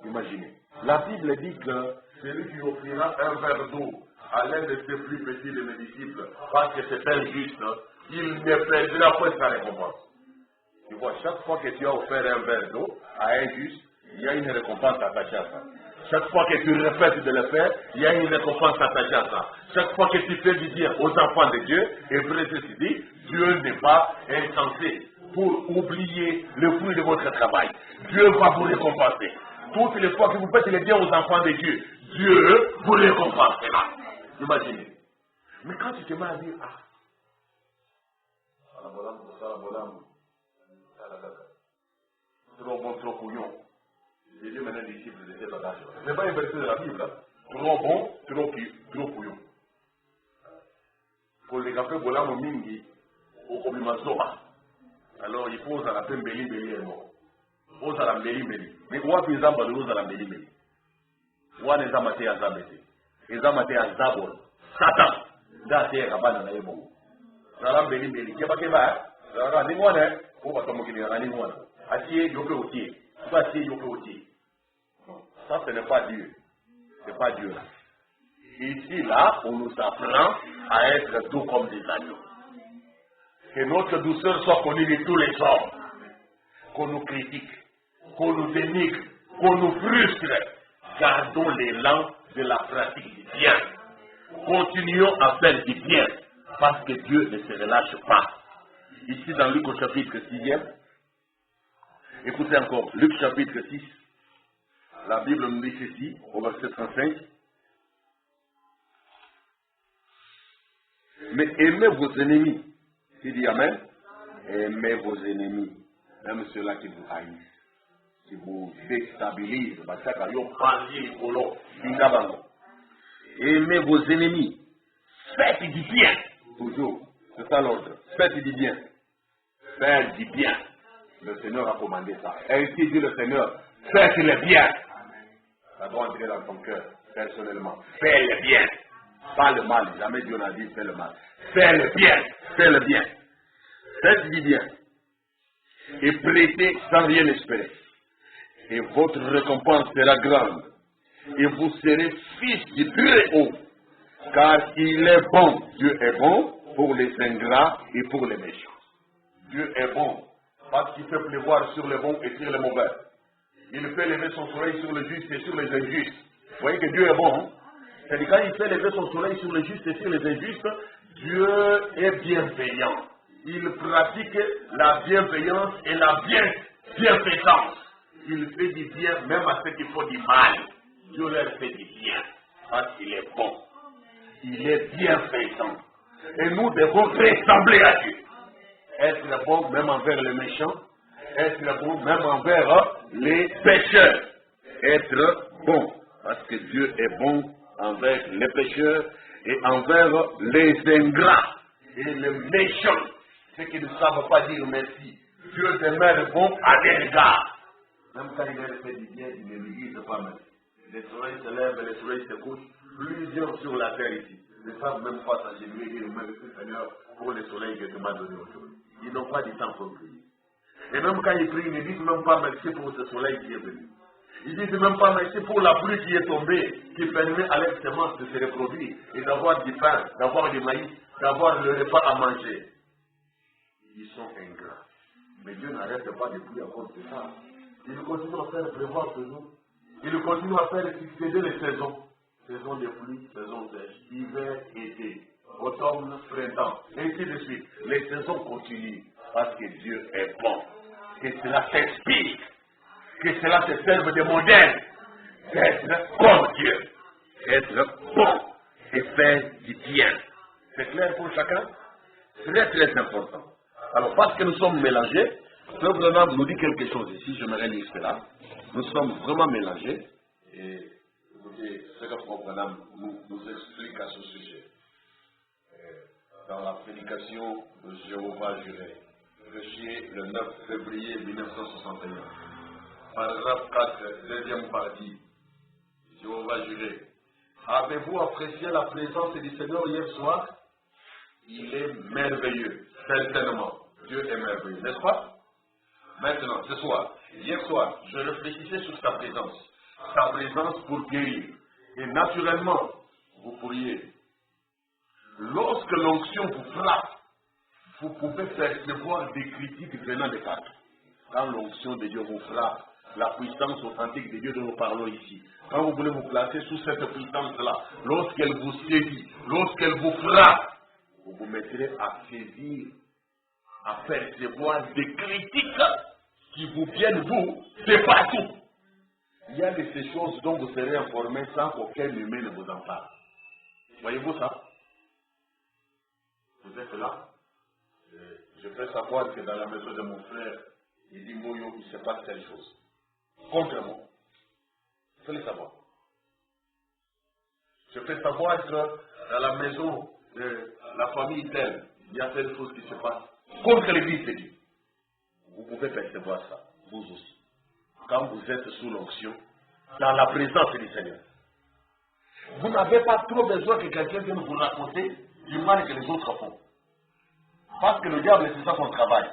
Imaginez, la Bible dit que celui qui offrira un verre d'eau à l'un de ses plus petits de mes disciples, parce que c'est injuste, il ne perdra pas sa récompense. Tu vois, chaque fois que tu as offert un verre d'eau à un juste, il y a une récompense attachée à ça. Chaque fois que tu répètes de le faire, il y a une récompense attachée à ça. Chaque fois que tu fais du bien aux enfants de Dieu, Hébreux ceci dit, Dieu n'est pas insensé pour oublier le fruit de votre travail. Dieu va vous récompenser. Toutes les fois que vous faites le bien aux enfants de Dieu, Dieu vous récompensera. Imaginez. Mais quand tu te mets à dire, trop bon, trop couillon. J'ai dit maintenant des disciples de cet adage. Ce n'est pas un verset de la Bible. Trop bon, trop couillon. Pour les cafés Bolamo Mingi, au Kobimazoa. Alors il faut à la peine Béli et mort. Il faut à la Béli. Mais où est-ce qu'ils ont à la Béli? Où est-ce qu'ils ont à Zabete? Ils ont à Zabol. Satan. Dans ces rabanes, il y a bon. Salam Béli. Qui est pas qui va? Salam Béli. Pour pas tomber dans la ligne. Assieds, yoke au pied. Assieds, yoke au pied. Ça, ce n'est pas Dieu. Ce n'est pas Dieu là. Ici, là, on nous apprend à être doux comme des agneaux. Que notre douceur soit connue de tous les hommes. Qu'on nous critique, qu'on nous dénigre, qu'on nous frustre. Gardons l'élan de la pratique du bien. Continuons à faire du bien. Parce que Dieu ne se relâche pas. Ici, dans Luc au chapitre 6e, écoutez encore, Luc chapitre 6, la Bible nous dit ceci, au verset 35. Mais aimez vos ennemis. Tu dis Amen. Aimez vos ennemis. Même ceux-là qui vous haïssent, qui vous déstabilisent. Aimez vos ennemis. Faites du bien. Toujours. C'est ça l'ordre. Faites du bien. Faire du bien. Le Seigneur a commandé ça. Ainsi dit le Seigneur, faites le bien. Ça doit entrer dans ton cœur, personnellement. Fais le bien. Pas le mal. Jamais Dieu n'a dit fais le mal. Fais le bien. Fais le bien. Faites du bien. Et prêtez sans rien espérer. Et votre récompense sera grande. Et vous serez fils du Très-Haut. Car il est bon. Dieu est bon pour les ingrats et pour les méchants. Dieu est bon. Parce qu'il fait pleuvoir sur les bons et sur les mauvais. Il fait lever son soleil sur les justes et sur les injustes. Vous voyez que Dieu est bon. Hein? C'est-à-dire quand il fait lever son soleil sur les justes et sur les injustes, Dieu est bienveillant. Il pratique la bienveillance et la bienfaisance. Il fait du bien même à ceux qui font du mal. Dieu leur fait du bien parce qu'il est bon. Il est bienfaisant. Et nous devons ressembler à Dieu. Être bon même envers les méchants. Être bon même envers les pécheurs. Être bon parce que Dieu est bon envers les pécheurs et envers les ingrats et les méchants. Ceux qui ne savent pas dire merci. Dieu demeure bon à des égards. Même quand il leur fait du bien, il ne lui dit pas merci. Le soleil se lève et le soleil se couche. Plusieurs sur la terre ici ne savent même pas s'agenouiller et dire merci Seigneur pour le soleil que tu m'as donné aujourd'hui. Ils n'ont pas du temps pour prier. Et même quand ils prient, ils ne disent même pas merci pour ce soleil qui est venu. Ils disent même pas merci pour la pluie qui est tombée, qui permet à leur semence de se reproduire et d'avoir du pain, d'avoir du maïs, d'avoir le repas à manger. Ils sont ingrats. Mais Dieu n'arrête pas de prier à cause de ça. Il continue à faire pleuvoir toujours. Il continue à faire succéder les saisons. Saison de pluie, saison sèche, hiver, été, automne, printemps, et ainsi de suite. Les saisons continuent parce que Dieu est bon. Que cela s'explique. Que cela se serve de modèle. D'être comme Dieu. Être bon et faire du bien. C'est clair pour chacun? C'est très très important. Alors parce que nous sommes mélangés, Frère Branham nous dit quelque chose ici, j'aimerais lire cela. Nous sommes vraiment mélangés. Et écoutez, ce que Frère Branham nous explique à ce sujet. Dans la prédication de Jéhovah Jireh, prêché le 9 février 1961. Paragraphe 4, deuxième partie. Jéhovah Jireh. Avez-vous apprécié la présence du Seigneur hier soir? Il est merveilleux, certainement. Dieu est merveilleux, n'est-ce pas? Maintenant, ce soir, hier soir, je réfléchissais sur sa présence pour guérir. Et naturellement, vous pourriez, lorsque l'onction vous frappe, vous pouvez percevoir des critiques venant des partout. Quand l'onction de Dieu vous frappe, la puissance authentique de Dieu dont nous parlons ici. Quand vous voulez vous placer sous cette puissance-là, lorsqu'elle vous saisit, lorsqu'elle vous frappe, vous vous mettrez à saisir, à percevoir des critiques qui vous viennent vous, c'est partout. Il y a de ces choses dont vous serez informés sans qu'aucun humain ne vous en parle. Voyez-vous ça? Vous êtes là? Je peux savoir que dans la maison de mon frère, il dit Moyo, il se passe telle chose. Contre moi. Je peux le savoir. Je peux savoir que dans la maison de la famille telle, il y a telle chose qui se passe contre l'église de Dieu. Vous pouvez percevoir ça, vous aussi. Quand vous êtes sous l'onction, dans la présence du Seigneur. Vous n'avez pas trop besoin que quelqu'un vienne vous raconter du mal que les autres font. Parce que le diable, c'est ça son travail.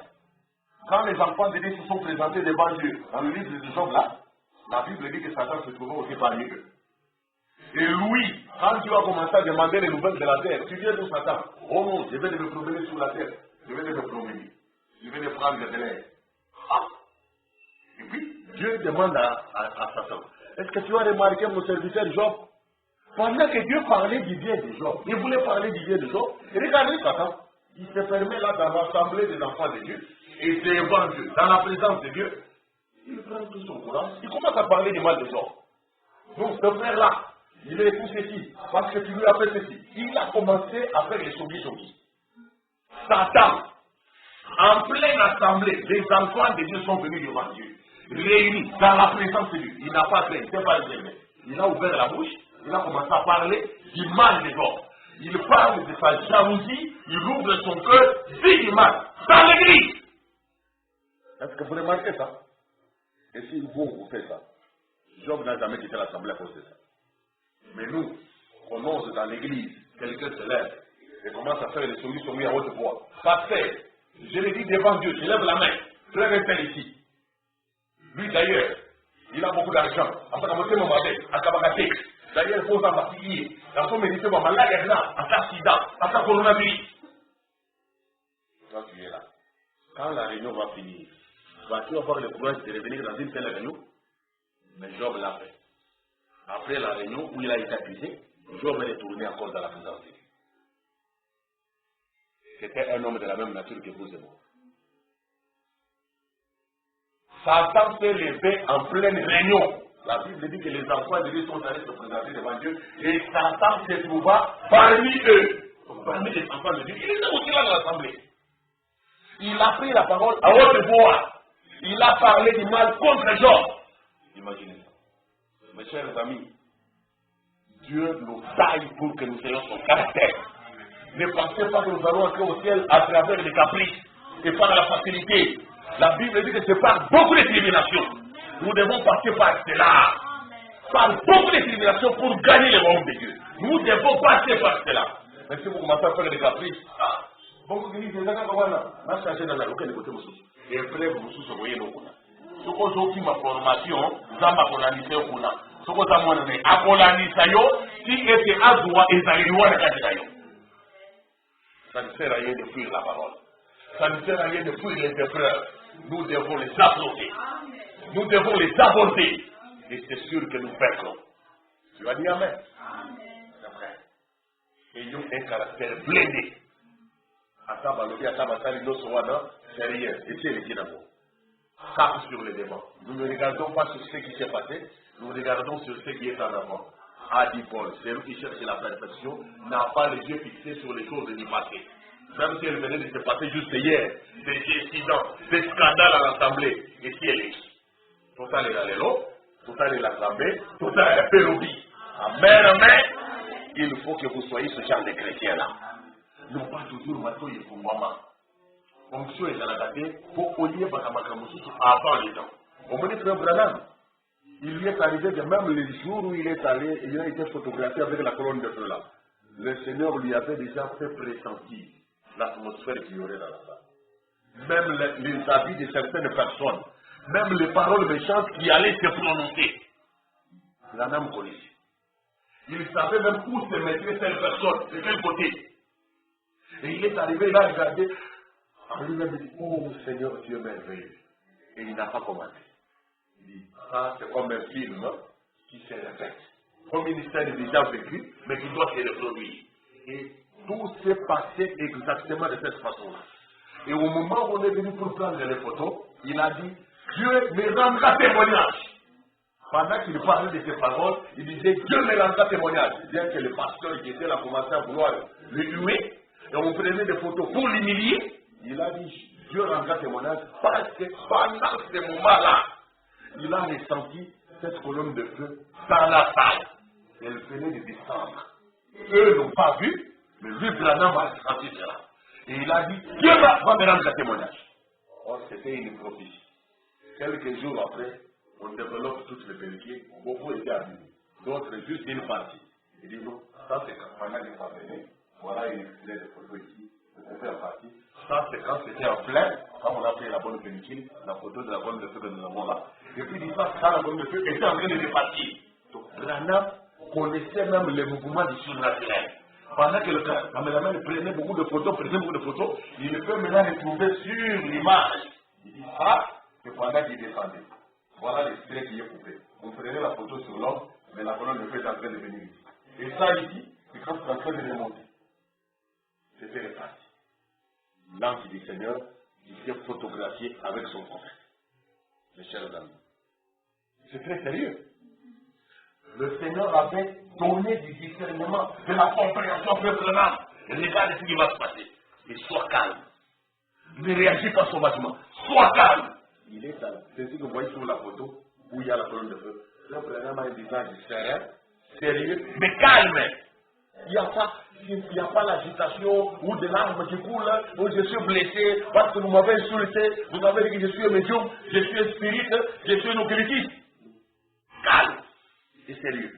Quand les enfants de Dieu se sont présentés devant Dieu, dans le livre de Job là, la Bible dit que Satan se trouvait aussi parmi eux. Et lui, quand Dieu a commencé à demander les nouvelles de la terre, tu viens d'où Satan? Oh non, je vais me promener sur la terre. Je vais me promener. Je vais me prendre de l'air. Ah. Et puis, Dieu demande à Satan, est-ce que tu as remarqué mon serviteur Job? Pendant que Dieu parlait du bien de Job, il voulait parler du bien de Job, et regardez Satan, il se permet là dans l'assemblée des enfants de Dieu, et devant Dieu, dans la présence de Dieu, il prend tout son courage, il commence à parler du mal de Job. Donc ce frère-là, il est tout ceci, parce que tu lui as fait ceci. Il a commencé à faire les chogis. Satan, en pleine assemblée, les enfants de Dieu sont venus devant Dieu, réunis dans la présence de Dieu. Il n'a pas fait, c'est pas le. Il a ouvert la bouche, il a commencé à parler du mal de Job. Il parle de sa jalousie, il ouvre son cœur, dit du mal, dans l'église. Est-ce que vous remarquez ça? Et si vous faites ça, Job n'a jamais quitté l'assemblée à cause de ça. Mais nous, on ose dans l'église, quelqu'un se lève et commence à faire les soumis à haute voix. Pasteur, je l'ai dit devant Dieu, je lève la main, frère et père ici. Lui d'ailleurs, il a beaucoup d'argent. Après, on va mon mauvais, à Kabakate. D'ailleurs, il faut en particulier. Dans son médecin, on va malade, à ta sida, à ta coronavirus. Quand tu es là, quand la réunion va finir, vas-tu avoir le courage de revenir dans une telle réunion? Mais Job l'a fait. Après la réunion où il a été accusé, Job est retourné encore dans la présence de Dieu. C'était un homme de la même nature que vous et moi. Satan s'est levé en pleine réunion. La Bible dit que les enfants de Dieu sont allés se présenter devant Dieu et Satan se trouva parmi eux. Parmi les enfants de Dieu. Il était aussi là dans l'assemblée. Il a pris la parole à haute voix. Il a parlé du mal contre Job. Imaginez ça. Mes chers amis, Dieu nous taille pour que nous ayons son caractère. Ne pensez pas que nous allons entrer au ciel à travers les caprices et par la facilité. La Bible dit que c'est par beaucoup de tribulations. Nous devons passer par cela. Par beaucoup de tribulations pour gagner le royaume de Dieu. Nous devons passer par cela. Mais si vous commencez à faire des caprices, beaucoup de gens disent, changé dans la locale de côté de et après, vous vous voyez le coup. Ce que j'ai ma formation, ça m'a colonisé au coup. Ce que j'ai mon année, à coloniser, si était à droit, et ça lui a été. Ça ne sert à rien de fuir la parole. Ça ne sert à rien de fuir les épreuves. Nous devons les affronter. Nous devons les aborder. Et c'est sûr que nous perdrons. Tu vas dire Amen. Ayons un caractère blindé. Sérieux. Et c'est le dit d'abord. Cap sur les devants. Nous ne regardons pas sur ce qui s'est passé. Nous regardons sur ce qui est en avant. A dit Paul, celui qui cherche la perfection n'a pas les yeux fixés sur les choses du passé. Même si elle venait de se passer juste hier, des incidents, des scandales à l'Assemblée, et si elle est tout ça est dans les lots, tout ça est l'Assemblée, tout ça est pérobi. Amen, amen. Il faut que vous soyez ce genre de chrétiens-là. Non pas toujours mato et pour maman. Fonction est dans la date, pour olier Bakamakamusu avant les temps. Au moins, frère Branham, il lui est arrivé que même les jours où il est allé, il a été photographié avec la colonne de feu là. Le Seigneur lui avait déjà fait pressentir l'atmosphère qu'il y aurait dans la salle. Même les avis de certaines personnes, même les paroles méchantes qui allaient se prononcer. Branham connaissait. Il savait même où se mettrait telle personne, de quel côté. Et il est arrivé, il a regardé, en lui-même dit, oh Seigneur Dieu merveilleux. Et il n'a pas commenté. Il dit, ça c'est comme un film qui se répète. Comme une histoire déjà vécue, mais qui doit se reproduire. Et tout s'est passé exactement de cette façon-là. Et au moment où on est venu pour prendre les photos, il a dit, Dieu me rendra témoignage. Pendant qu'il parlait de ces paroles, il disait, Dieu me rendra témoignage. Bien que le pasteur qui était là commençait à vouloir le huer, et on prenait des photos pour l'humilier, il a dit, Dieu rendra témoignage parce que pendant ce moment-là, il a ressenti cette colonne de feu dans la salle. Elle venait de descendre. Eux n'ont pas vu, mais lui, Branham a ressenti cela. Et il a dit, Dieu va me rendre témoignage. Or, c'était une prophétie. Quelques jours après, on développe toutes les pellicules. Beaucoup étaient abîmés. D'autres, juste une partie. Il dit non, ça c'est quand pendant qu'il va venir. Voilà une filet de photo ici. On fait en partie. Ça c'est quand c'était en plein, quand on a fait la bonne pellicule, la photo de la bonne de feu que nous avons là. Et puis il dit ça, quand la bonne de feu était en train de repartir. Donc Branham connaissait même les mouvements du surnaturel. Pendant que le caméraman prenait beaucoup de photos, il peut maintenant retrouver sur l'image. Il dit ça, c'est pendant qu'il descendait. Voilà l'esprit qui est coupé. Vous prenez la photo sur l'homme, mais la colonne de feu est en train de venir ici. Et ça ici, c'est quand c'est en train de remonter. C'était reparti. L'ange du Seigneur, il s'est photographié avec son prophète. Mes chers amis. C'est très sérieux. Le Seigneur avait donné du discernement, de la compréhension personnelle. Regarde ce qui va se passer. Et sois calme. Ne réagis pas sauvagement. Sois calme. Il est calme. C'est ce que vous voyez sur la photo où il y a la colonne de feu. Là, vraiment, un visage serein, sérieux, mais calme. Il n'y a pas l'agitation ou de larmes qui coulent, où je suis blessé parce que vous m'avez insulté, vous avez dit que je suis un médium, je suis un spirit, je suis un occultiste. Calme et sérieux.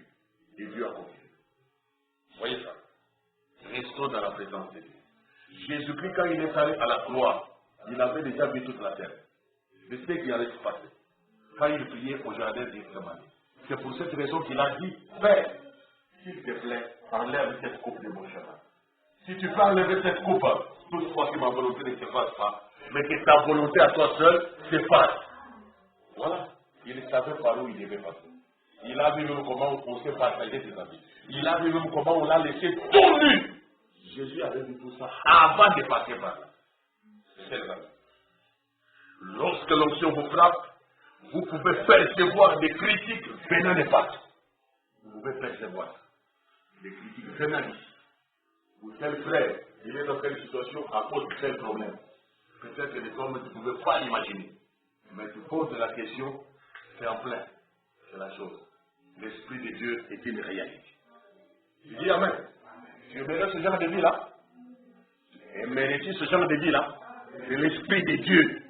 Et Dieu a confié. Voyez ça. Restons dans la présence de Dieu. Jésus-Christ, quand il est allé à la croix, il avait déjà vu toute la terre. Je sais qu'il allait se passer. Quand il priait au jardin d'Gethsémani. C'est pour cette raison qu'il a dit, Père, s'il te plaît, enlève cette coupe de mon chemin. Si tu peux enlever cette coupe, toutefois que ma volonté ne se fasse pas, mais que ta volonté à toi seul se fasse. Voilà. Il savait par où il devait passer. Il a vu même comment on s'est partagé ses amis. Il a vu même comment on l'a laissé tout nu. Jésus avait vu tout ça avant de passer par là. C'est ça. Lorsque l'onction vous frappe, vous pouvez percevoir des critiques venant des pattes. Vous pouvez percevoir des critiques venant d'ici. Ou tel frère, il est dans telle situation à cause de tel problème. Peut-être que les hommes ne pouvaient pas l'imaginer. Mais tu poses la question, c'est en plein. C'est la chose. L'Esprit de Dieu est une réalité. Tu dis Amen. Tu aimerais ce genre de vie-là? Aimerais-tu ce genre de vie-là? C'est l'Esprit de Dieu.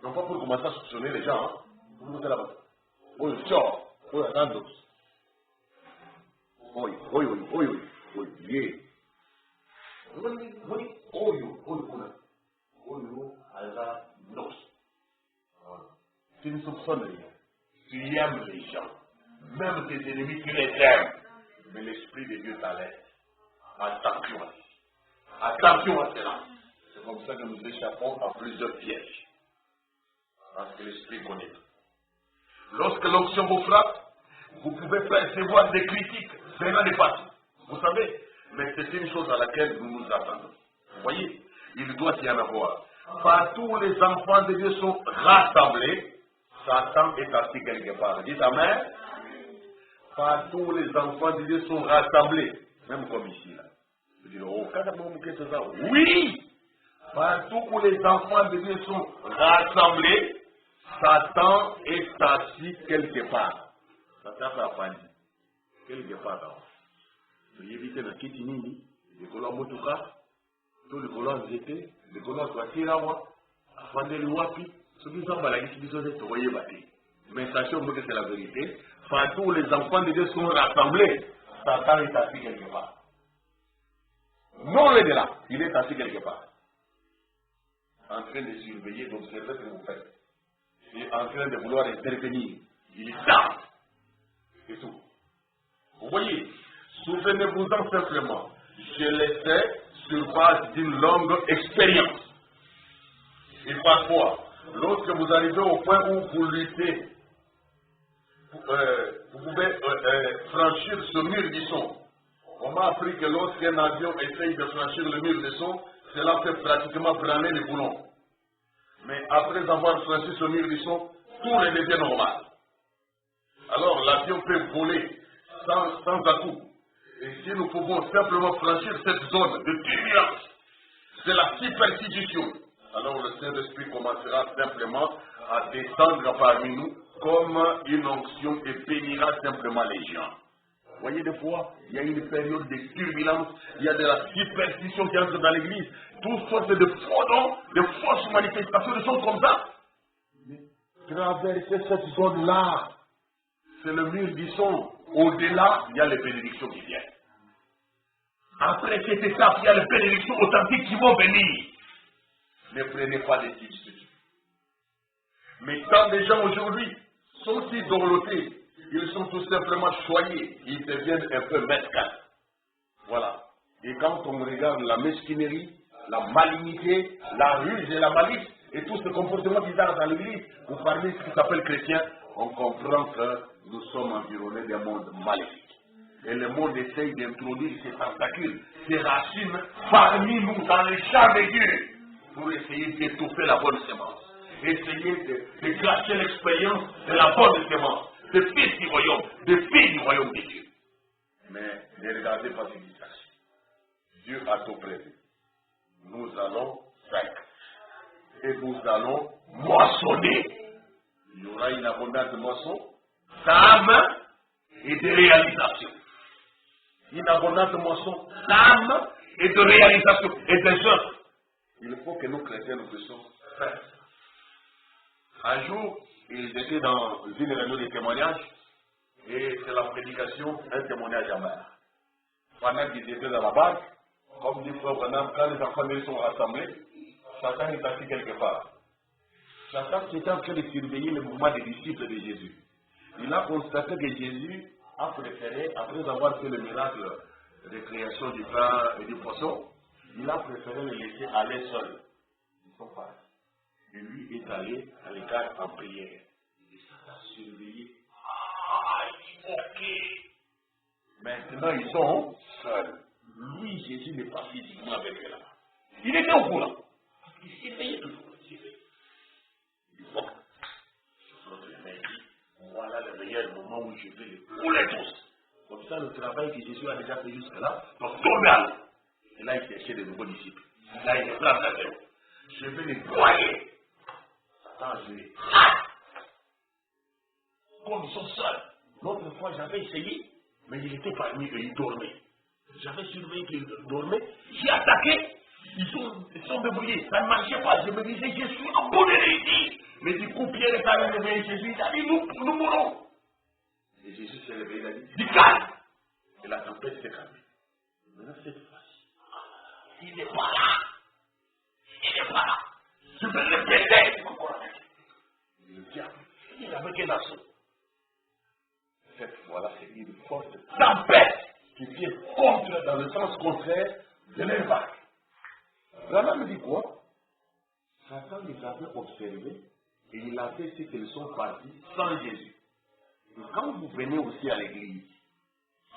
Non pas pour commencer à soupçonner les gens. Hein. Vous vous là-bas. Oui, ciao. Oui, attends. Oui, oui, oui, oui, oui. Oui, yeah. Oui, oui, oui, oui, oui, tu ne soupçonnes rien. Tu aimes les gens. Même tes ennemis, tu les aimes. Mais l'Esprit de Dieu t'alerte. Attention à ça. Attention à cela. C'est comme ça que nous échappons à plusieurs pièges. Parce que l'Esprit connaît. Lorsque l'onction vous frappe, vous pouvez percevoir des critiques venant des parties. Vous savez, mais c'est une chose à laquelle nous nous attendons. Vous voyez, il doit y en avoir. Partout où les enfants de Dieu sont rassemblés, Satan est assis quelque part. Dites Amen. Partout où les enfants de Dieu sont rassemblés, même comme ici, là. Vous dites, oh, qu'est-ce que ça? Oui! Partout où les enfants de Dieu sont rassemblés, Satan est assis quelque part. Satan fait apparaître quelque part là. Vous évitez la kitini, les colons motuka, tous les colons étaient, les colons soient afin de l'ouapi. Ce qui sont la question de voyer battre. Mais sachez que c'est la vérité. Partout où les enfants de Dieu sont rassemblés, Satan est assis quelque part. Non, il est là, il est assis quelque part. En train de surveiller, d'observer ce que vous faites. Il est en train de vouloir intervenir. Il est là. C'est tout. Vous voyez, souvenez-vous-en simplement. Je l'ai fait sur base d'une longue expérience. Et parfois, Lorsque vous arrivez au point où vous luttez, vous pouvez franchir ce mur du son. On m'a appris que lorsqu'un avion essaye de franchir le mur du son, cela fait pratiquement planer les boulons. Mais après avoir franchi ce mur du son, tout redevient normal. Alors l'avion peut voler sans à-coup. Et si nous pouvons simplement franchir cette zone de turbulence, c'est la superstition. Alors le Saint-Esprit commencera simplement à descendre parmi nous comme une onction et bénira simplement les gens. Vous voyez, des fois, il y a une période de turbulence, il y a de la superstition qui entre dans l'église, toutes sortes de faux dons, de fausses manifestations, de choses comme ça. Mais traverser cette zone-là, c'est le mur du son. Au-delà, il y a les bénédictions qui viennent. Après cette étape, il y a les bénédictions authentiques qui vont venir. Ne prenez pas des substituts. Mais tant de gens aujourd'hui sont si dorlotés, ils sont tout simplement choyés, ils deviennent un peu mesquins. Voilà. Et quand on regarde la mesquinerie, la malignité, la ruse et la malice, et tout ce comportement bizarre dans l'église, ou parmi ce qui s'appelle chrétien, on comprend que nous sommes environnés d'un monde maléfique. Et le monde essaye d'introduire ses tentacules, ses racines parmi nous dans les champs de Dieu, pour essayer d'étouffer la bonne sémence. Essayer de gâcher l'expérience de la bonne sémence, des fils du royaume, des filles du royaume de Dieu. Mais ne regardez pas ce qui s'agit. Dieu a tout prévu. Nous allons vaincre. Et nous allons moissonner. Il y aura une abondance de moisson, d'âme et de réalisation. Une abondance de moisson, d'âme et de réalisation et de jeunes. Il faut que nous chrétiens nous puissions faire. Un jour, ils étaient dans une réunion de témoignages et c'est la prédication, un témoignage amer. Pendant qu'ils étaient dans la barque, comme dit Frère Branham, quand les enfants de Dieu sont rassemblés, Satan est assis quelque part. Satan était en train de surveiller le mouvement des disciples de Jésus. Il a constaté que Jésus a préféré, après avoir fait le miracle de création du pain et du poisson, il a préféré les laisser aller seuls. Ils sont partis. Et lui est allé à l'écart en prière. Et ça l'a surveillé. Ah, ok. Maintenant, ils sont seuls. Lui, Jésus n'est pas physiquement avec eux là. Il était au courant. Il surveillait toujours. Il faut que notre mère dit, voilà le meilleur moment où je vais les couler tous. Comme ça, le travail que Jésus a déjà fait jusque-là, donc tomber à l'eau. Et là, il cherchait de nouveaux disciples. Là, il est plein de terre. Je vais les broyer. Satan, je les comme ils sont seuls. L'autre fois, j'avais essayé, mais il était parmi eux, il dormait. J'avais surveillé qu'il dormait. J'ai attaqué. Ils sont débrouillés. Ça ne marchait pas. Je me disais, je suis en bonne ici. Mais du coup, Pierre est allé réveiller Jésus. Il a dit, nous mourrons. Et Jésus s'est réveillé. Il a dit, dis calme. Et la tempête s'est calmée. Maintenant, cette fois-ci, il n'est pas là. Il n'est pas là. Je vais le péter. Le diable, il avait quel assaut. Cette fois-là, c'est une forte tempête qui vient contre, dans le sens contraire de l'élevage. Branham me dit quoi? Satan les avait observés et il a fait ce qu'ils sont partis sans Jésus. Et quand vous venez aussi à l'église,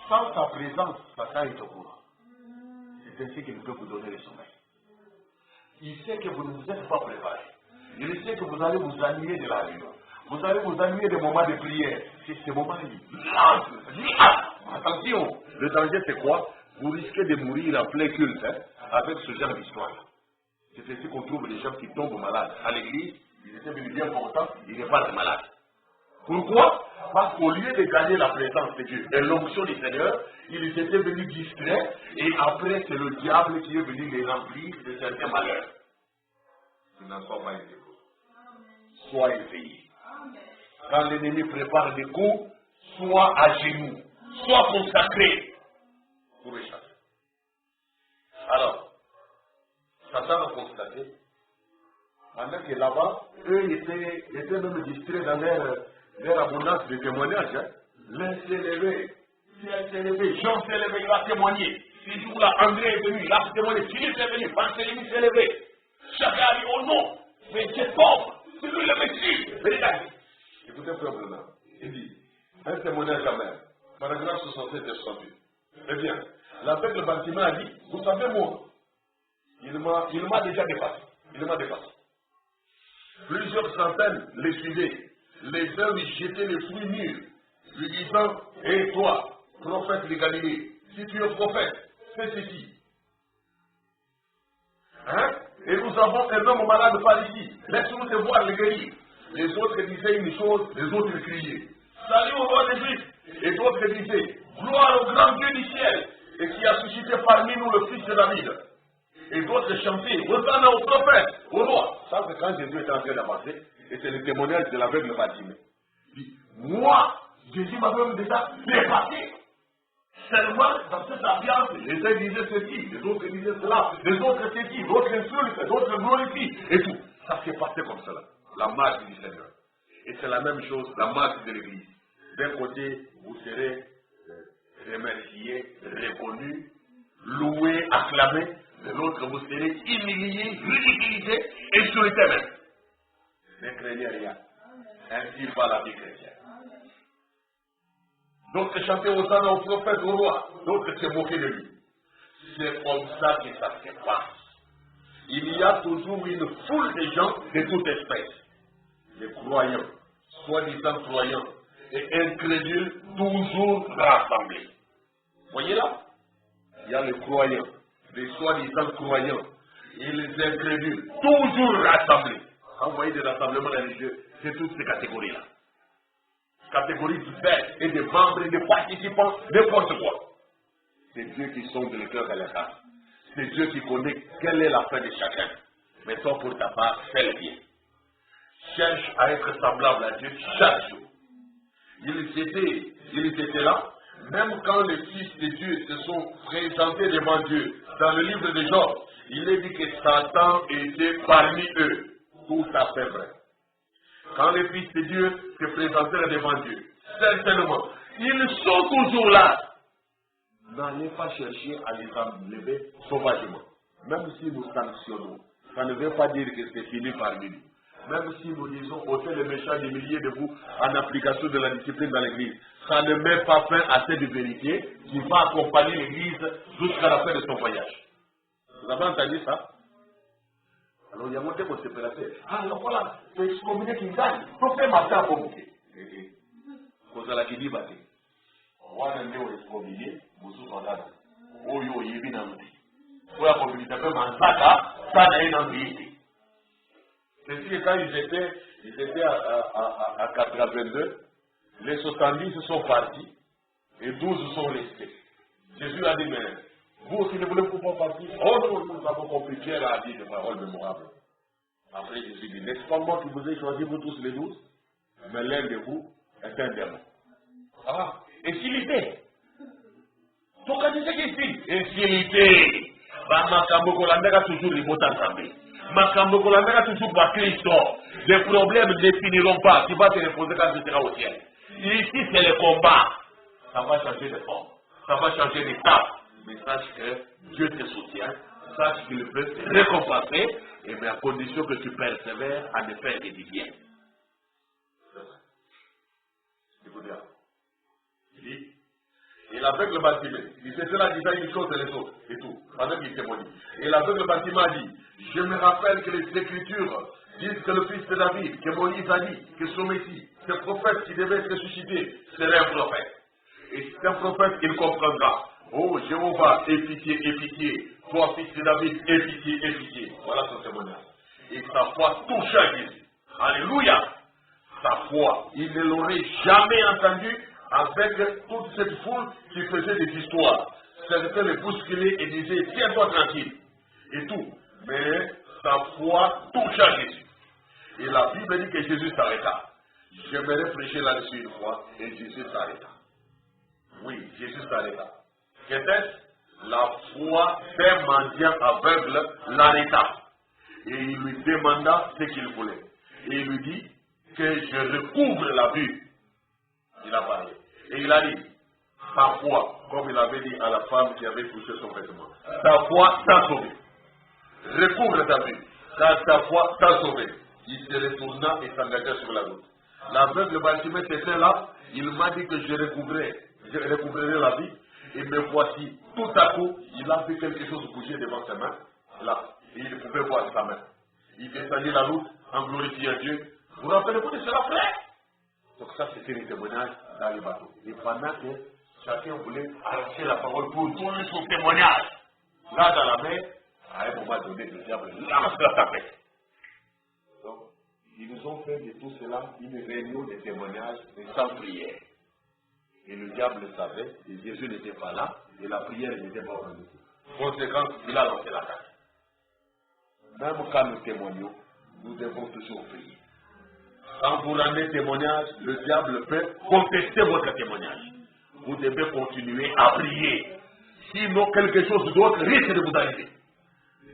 sans sa présence, Satan est au courant. C'est ainsi qu'il peut vous donner le sommeil. Il sait que vous ne vous êtes pas préparé. Il sait que vous allez vous ennuyer de la réunion. Vous allez vous ennuyer des moments de prière. C'est ces moments-là. Attention, le danger c'est quoi? Vous risquez de mourir en plein culte avec ce genre d'histoire. C'est ainsi qu'on trouve les gens qui tombent malades. À l'église, ils étaient venus bien contents, ils repartent malades. Pourquoi? Parce qu'au lieu de gagner la présence de Dieu et l'onction du Seigneur, ils étaient venus distraits et après c'est le diable qui est venu les remplir de certains malheurs. Ils n'en sont pas éveillés. Sois éveillé. Quand l'ennemi prépare des coups, sois à genoux, sois consacré pour échapper. Alors, Satan a constaté, pendant que là-bas, eux étaient même distraits dans leur abondance de témoignages. L'un s'est levé, Pierre s'est levé, Jean s'est levé, il a témoigné. Ces jours-là, André est venu, il a témoigné, Philippe est venu, Barthélemy s'est levé. Chacun a dit, oh non, mais c'est pauvre, C'est lui le Messie. Regardez. Écoutez, frère Brennan. Il dit, un témoignage quand même. Paragraphe 67 et 68. Eh bien, l'aveugle Bartimée a dit, vous savez moi, il m'a déjà dépassé. Il m'a dépassé. Plusieurs centaines les suivaient. Les uns lui jetaient les fruits mûrs, lui disant, hé toi, prophète de Galilée, si tu es prophète, fais ceci. Hein? Et nous avons un homme malade par ici. Laisse-nous te voir le guérir. Les autres disaient une chose, les autres criaient. Salut au roi des Juifs. Et d'autres disaient, gloire au grand Dieu du ciel, et qui a suscité parmi nous le fils de David. Et d'autres chantaient, Hosanna au prophète, au roi. Ça, c'est quand Jésus est en train d'avancer, et c'est le témoignage de l'aveugle Bartimée. Moi, Jésus m'avait déjà dépassé. Seulement, dans cette ambiance, les uns disaient ceci, les autres disaient cela, les autres ceci, d'autres insultent, d'autres glorifient, et tout. Ça s'est passé comme cela. La marche du Seigneur. Et c'est la même chose, la marche de l'Église. D'un côté, vous serez remerciés, reconnus, loués, acclamés. De l'autre, vous serez humiliés, ridiculisés, insultés même. Ne craignez rien. Ainsi va la vie chrétienne. D'autres chantaient Hosanna au prophète, au roi. D'autres se moquaient de lui. C'est comme ça que ça se passe. Il y a toujours une foule de gens de toute espèce. Les croyants, soi-disant croyants, et incrédules, toujours rassemblés. Voyez là? Il y a les croyants, les soi-disant croyants, et les incrédules, toujours rassemblés. Quand vous voyez des rassemblements religieux, c'est toutes ces catégories-là. Catégories diverses, et des membres, et des participants, n'importe quoi. C'est Dieu qui sonde le cœur et la race. C'est Dieu qui connaît quelle est la fin de chacun. Mais toi, pour ta part, fais le bien. Cherche à être semblable à Dieu chaque jour. Ils étaient là, même quand les fils de Dieu se sont présentés devant Dieu. Dans le livre de Job, il est dit que Satan était parmi eux. Tout à fait vrai. Quand les fils de Dieu se présentèrent devant Dieu, certainement, ils sont toujours là. N'allez pas chercher à les enlever sauvagement. Même si nous sanctionnons, ça ne veut pas dire que c'est fini parmi nous. Même si nous disons ôtez les méchants des milliers de vous en application de la discipline dans l'église, ça ne met pas fin à cette vérité qui va accompagner l'église jusqu'à la fin de son voyage. Vous avez entendu ça? Alors il y a monté pour se placer. Ah, alors voilà, c'est excommunié qui gagne. Faut faire ma table pour vous. Cause à la qui dit bâti. On va demander au excommunié, vous sous-entendez. Oh yo, il est bien dans le pays. Pour la communauté, même en Zaka, ça n'a rien dans le pays. C'est que quand ils étaient à 82, les 70 sont partis et 12 sont restés. Jésus a dit, mais vous aussi ne voulez pas partir? Oh non, nous avons compris. Pierre a dit des paroles mémorables. Après Jésus dit, n'est-ce pas moi qui vous ai choisi, vous tous les 12? Mais l'un de vous est un démon. Ah, et s'il était? Donc, quand tu sais qu'il dit, et s'il était? Makambo a toujours les mots ensemble. Makambo a toujours pour Christ. Les problèmes ne finiront pas. Tu vas te reposer quand tu seras au ciel. Ici, c'est le combat. Ça va changer de forme. Ça va changer d'étape. Mais sache que Dieu te soutient. Sache qu'il peut te récompenser. Et mais à condition que tu persévères à ne faire que du bien. Écoutez. Il dit. Et l'aveugle Bartimée, il fait cela disant une chose et les autres, et tout, pendant qu'il témoigne. Et l'aveugle Bartimée a dit, je me rappelle que les Écritures disent que le fils de David, que Moïse a dit, que son Messie, ce prophète qui devait être ressuscité, serait un prophète. Et c'est un prophète, il comprendra. Oh, Jéhovah, aie pitié, toi, fils de David, aie pitié. Voilà son témoignage. Et sa foi toucha Jésus. Alléluia. Sa foi, il ne l'aurait jamais entendu avec toute cette foule qui faisait des histoires. Certains le bousculaient et disaient, tiens-toi tranquille. Et tout. Mais sa foi toucha Jésus. Et la Bible dit que Jésus s'arrêta. J'aimerais prêcher là-dessus une fois, et Jésus s'arrêta. Oui, Jésus s'arrêta. Qu'était-ce? La foi d'un mendiant aveugle l'arrêta. Et il lui demanda ce qu'il voulait. Et il lui dit que je recouvre la vue. Il a parlé. Et il a dit, ta foi, comme il avait dit à la femme qui avait touché son vêtement, ta foi t'a sauvé. Recouvre ta vue. Ta foi t'a sauvé. il se retourna et s'engagea sur la route. L'aveugle Bartimée était là, il m'a dit que je recouvrerai la vie, et me voici, tout à coup, il a vu quelque chose bouger devant sa main, là, et il pouvait voir sa main. Il descendit la route en glorifiant Dieu. Vous rappelez-vous de cela, frère? Donc ça, c'était le témoignage dans le bateau. Et pendant que chacun voulait arracher la parole pour donner son témoignage, là dans la mer, à un moment donné, le diable lance la tempête. Donc, ils nous ont fait de tout cela une réunion de témoignages sans prière. Et le diable le savait, et Jésus n'était pas là, et la prière n'était pas organisée. Conséquence, il a lancé la carte. Même quand nous témoignons, nous devons toujours prier. Quand vous rendez témoignage, le diable peut contester votre témoignage. Vous devez continuer à prier. Sinon, quelque chose d'autre risque de vous arriver.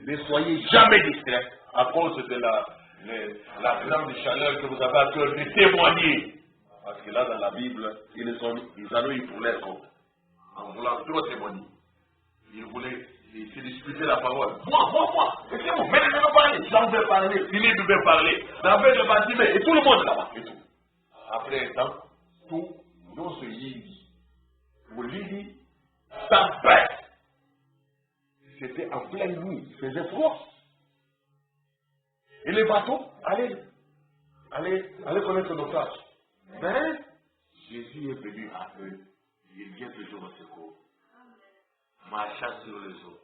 Ne soyez jamais distraits à cause de la grande chaleur que vous avez à cœur de témoigner. Parce que là, dans la Bible, ils en ont eu pour leur compte. En voulant trop témoigner. Ils voulaient se disputer la parole. Moi, c'est bon, mais ne pas parler. Jean veut parler, Philippe veut parler, David le Bartimée, et tout le monde là-bas. Et tout. Après un temps, tout, non se yidi. Vous l'idi, tempête. C'était en pleine nuit, il faisait froid. Et les bateaux allaient connaître nos tâches. Mais Jésus est venu à eux. Il vient toujours au secours. Marchant sur les eaux.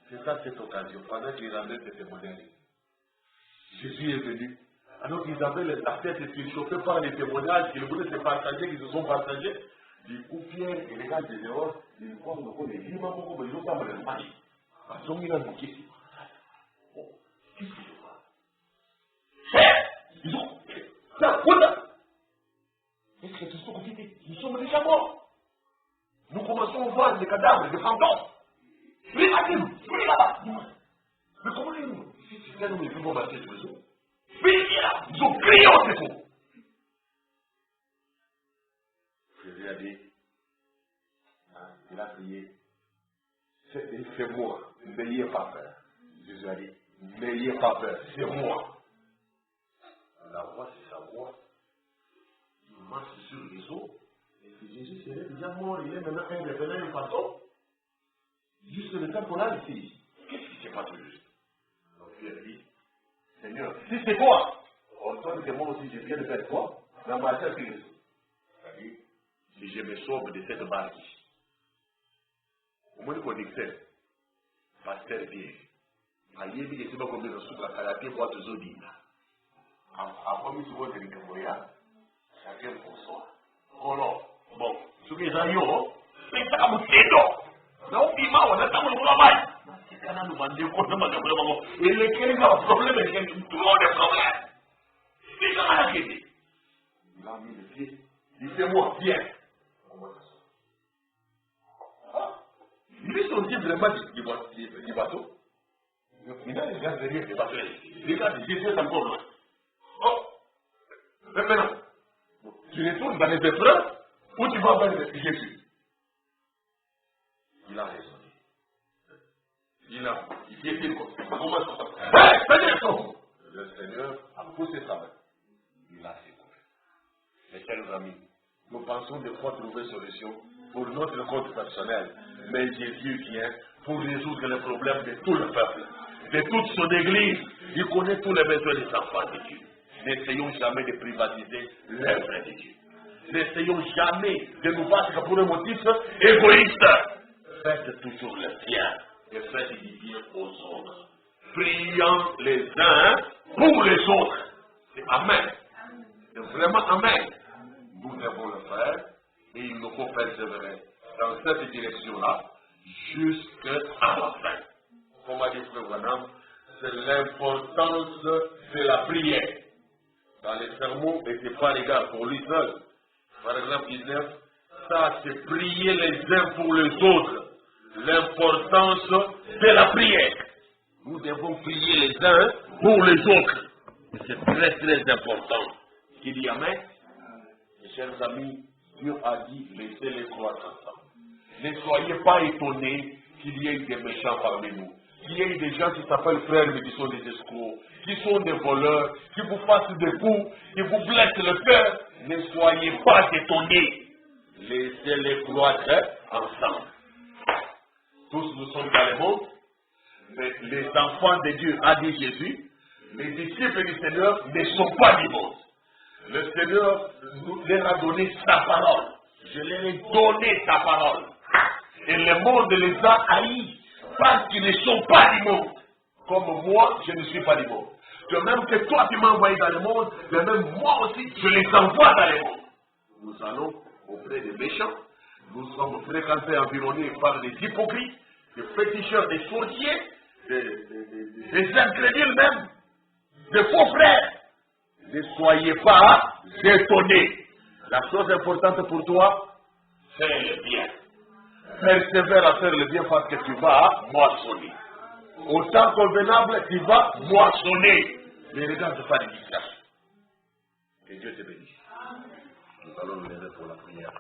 C'est à cette occasion, pendant qu'ils rendaient ces témoignages, Jésus est venu. Alors qu'ils avaient la tête surchauffée par les témoignages, qu'ils voulaient se partager, qu'ils se sont partagés. Du coup, Pierre et les gars de dehors, ils croient que les livres, ils ont pas mal de mal. Parce qu'ils ont une question. Qu'est-ce qu'ils font? Ils ont. Ça, voilà! Est-ce que c'est ce qu'on dit? Nous sommes déjà morts. Nous commençons à voir des cadavres, des fantômes. Regardez-nous, oui là-bas. Mais comment est-nous? Si c'est un homme qui peut marcher sur les eaux. Mais il est là, ils ont crié au secours. Jésus a dit, il a crié, c'est moi, n'ayez pas peur. Jésus a dit, n'ayez pas peur, c'est moi. La voix, c'est sa voix. Il marche sur les eaux. Et Jésus serait déjà mort, il est maintenant un révélé, un fantôme. Juste le temps qu'on a ici. Qu'est-ce qui s'est passé juste? Donc Pierre dit, Seigneur, si c'est quoi? Ordonne que moi aussi je viens de faire quoi? Dans ma tête, c'est-à-dire, si je me sauve de cette barque, au moins qu'on dit que c'est, pasteur Pierre, aïe, il est pas comme dans sous la karaté, boîte de zodi. Après, il se voit que les Camerounais, chacun pour soi. Oh non, bon, ce que les aïeux, c'est ça comme c'est donc. Non, piment, on a tant de travail. C'est quand nous vendons compte de ma et lesquels ont un problème, et tout le monde a un problème. C'est ça la question. Il a mis le pied. Dites-moi, viens. Il est sorti vraiment du bateau. Il a les gars derrière le bateau. Les gars, Jésus est encore là. Oh, mais maintenant, tu retournes dans les épreuves ou tu vas vers Jésus? Il a raison. Il piétine comme ça. Comment ça? Hé, Seigneur! Le Seigneur a poussé sa main. Il a secoué. Mes chers amis, nous pensons des fois trouver solution pour notre compte personnel. Mais Jésus vient pour résoudre les problèmes de tout le peuple, de toute son église. Il connaît tous les besoins des enfants de Dieu. N'essayons jamais de privatiser l'œuvre de Dieu. N'essayons jamais de nous battre pour un motif égoïste. Faites toujours le bien et faites du bien aux autres. Prions les uns pour les autres. C'est Amen. C'est vraiment Amen. Nous devons le faire et il nous faut persévérer dans cette direction-là jusqu'à la fin. Comme a dit Frère Branham, c'est l'importance de la prière. Dans les sermons, et ce n'est pas légal pour lui seul. Par exemple, 19, ça c'est prier les uns pour les autres. L'importance de la prière. Nous devons prier les uns pour les autres. C'est très très important. Qui dit Amen? Mes chers amis, Dieu a dit laissez-les croire ensemble. Ne soyez pas étonnés qu'il y ait des méchants parmi nous. qu'il y ait des gens qui s'appellent frères mais qui sont des escrocs, qui sont des voleurs, qui vous fassent des coups, qui vous blessent le cœur, ne soyez pas étonnés. Laissez-les croître ensemble. Tous nous sommes dans le monde, mais les enfants de Dieu, a dit Jésus, les disciples du Seigneur ne sont pas du monde. Le Seigneur leur a donné sa parole. Je leur ai donné sa parole. Et le monde les a haïs parce qu'ils ne sont pas du monde. Comme moi, je ne suis pas du monde. De même que toi, tu m'as envoyé dans le monde, de même moi aussi, je les envoie dans le monde. Nous allons auprès des méchants. Nous sommes fréquentés, environnés par des hypocrites, des féticheurs, des sorciers, des incrédules même, des faux frères. Ne soyez pas étonnés. La chose importante pour toi, c'est le bien. Persévère à faire le bien parce que tu vas moissonner. Au temps convenable, tu vas moissonner. Ne regarde pas les distractions. Que Dieu te bénisse. Nous allons nous lever pour la prière.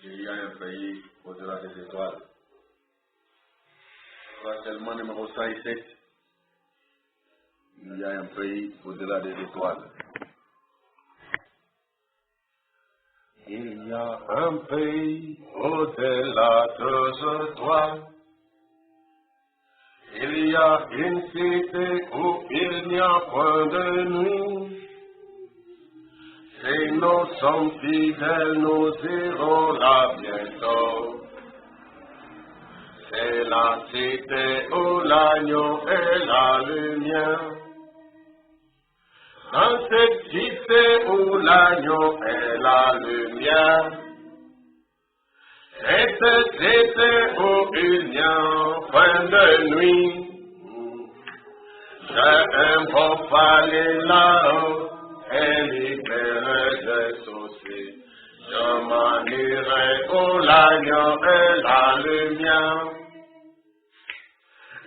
Il y a un pays au-delà des étoiles. Seulement numéro 107. Il y a un pays au-delà des étoiles. Il y a un pays au-delà des étoiles. Il y a une cité où il n'y a point de nuit. Et nous sommes fidèles, nous irons là bientôt. C'est la cité où l'agneau est la lumière. Dans cette cité où l'agneau est la lumière. C'est cette cité où il n'y a point de nuit. J'aime pas aller là-haut. Et libéré des soucis, je m'en irai où l'agneau est la lumière.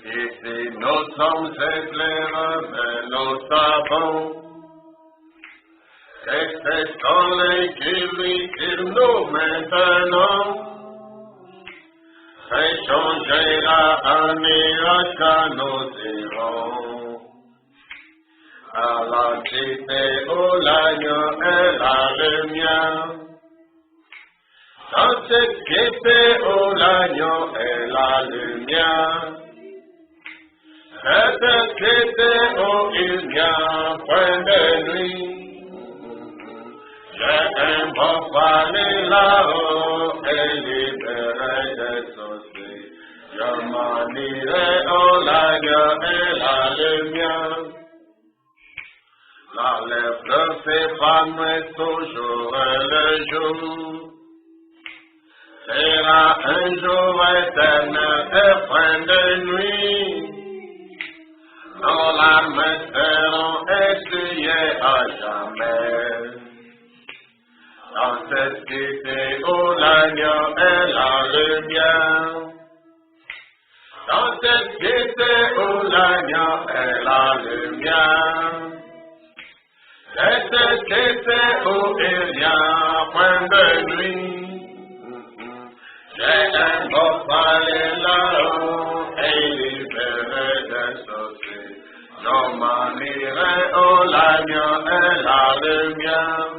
Ici nous sommes éclairés, mais nous savons que c'est son soleil qui lui tire nous maintenant. Fait changer un mirage quand nous irons. À la cité où l'agneau est la lumière. Dans cette cité où l'agneau est la lumière. Cette cité où il n'y a point de nuit. J'ai un beau palais là-haut et libéré des soucis. Je m'en irai où l'agneau est la lumière. La lèvre s'épanouit toujours le jour. Sera un jour éternel et fin de nuit. Nos larmes seront essuyées à jamais. Dans cette cité où l'agneau est la lumière. Dans cette cité où l'agneau est la lumière. Cette cité où il n'y a point de nuit. J'ai un beau palais là-haut et libéré des soucis. Je m'en irai où l'agneau est la lumière.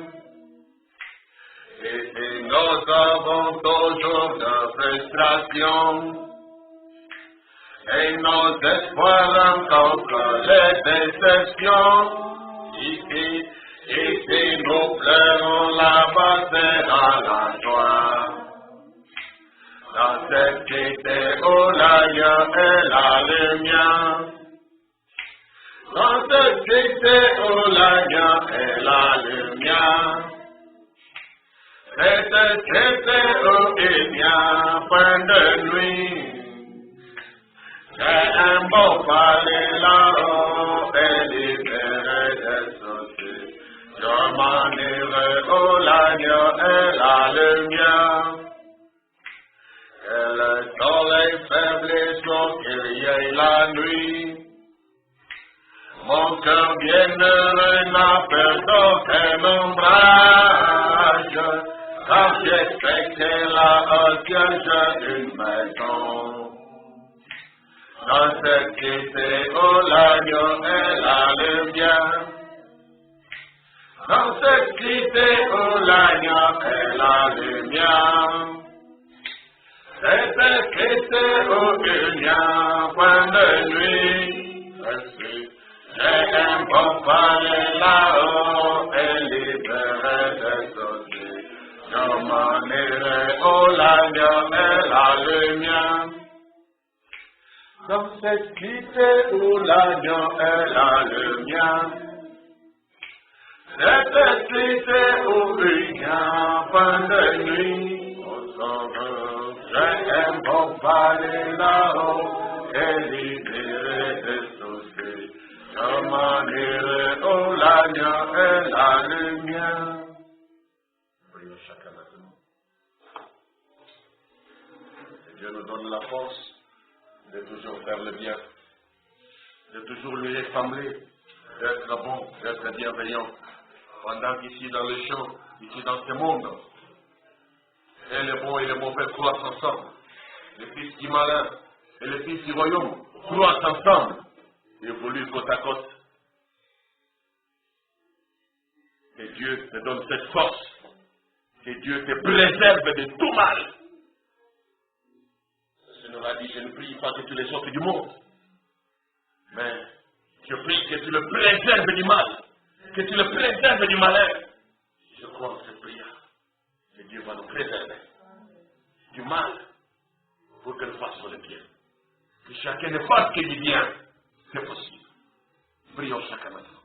Ici nous avons toujours de frustration. Et nos espoirs rencontrent les déceptions. Ici nous pleurons, là-bas sera la joie. Dans cette cité où l'agneau est la lumière. Dans cette cité où l'agneau est la lumière. C'est cette cité où il n'y a point de nuit. J'ai un beau palais là-haut et libéré des l'agneau et la lumière. Que le soleil faiblisse qu'il y ait la nuit. Mon cœur bienheureux n'a peur d'aucun ombrage, car j'expectais là au siège d'une maison. Dans cette cité où l'agneau est la lumière, dans cette cité où l'agneau est la lumière, c'est cette cité où il n'y a point de nuit. J'ai un bon palais là-haut et libéré des sautés. Je m'en irai où l'agneau est la lumière. Dans cette cité où l'agneau est la lumière, c'est cette cité où il n'y a pas de nuit. J'ai un bon palais là-haut et libéré des sautés. Je m'en irai où l'agneau est la lumière. Prions chacun maintenant. Que Dieu nous donne la force de toujours faire le bien, de toujours lui ressembler, d'être bon, d'être bienveillant. Pendant qu'ici dans le champ, ici dans ce monde, et les bons et les mauvais croissent ensemble. Les fils du malin et les fils du royaume croissent ensemble et évoluent côte à côte. Que Dieu te donne cette force. Que Dieu te préserve de tout mal. Le Seigneur a dit, je ne prie pas que tu les sortes du monde. Mais je prie que tu le préserves du mal. Que tu le préserves du malin. Je crois en cette prière. Que Dieu va nous préserver du mal pour que nous fassions le bien. Que chacun ne fasse que du bien. C'est possible. Prions chacun maintenant.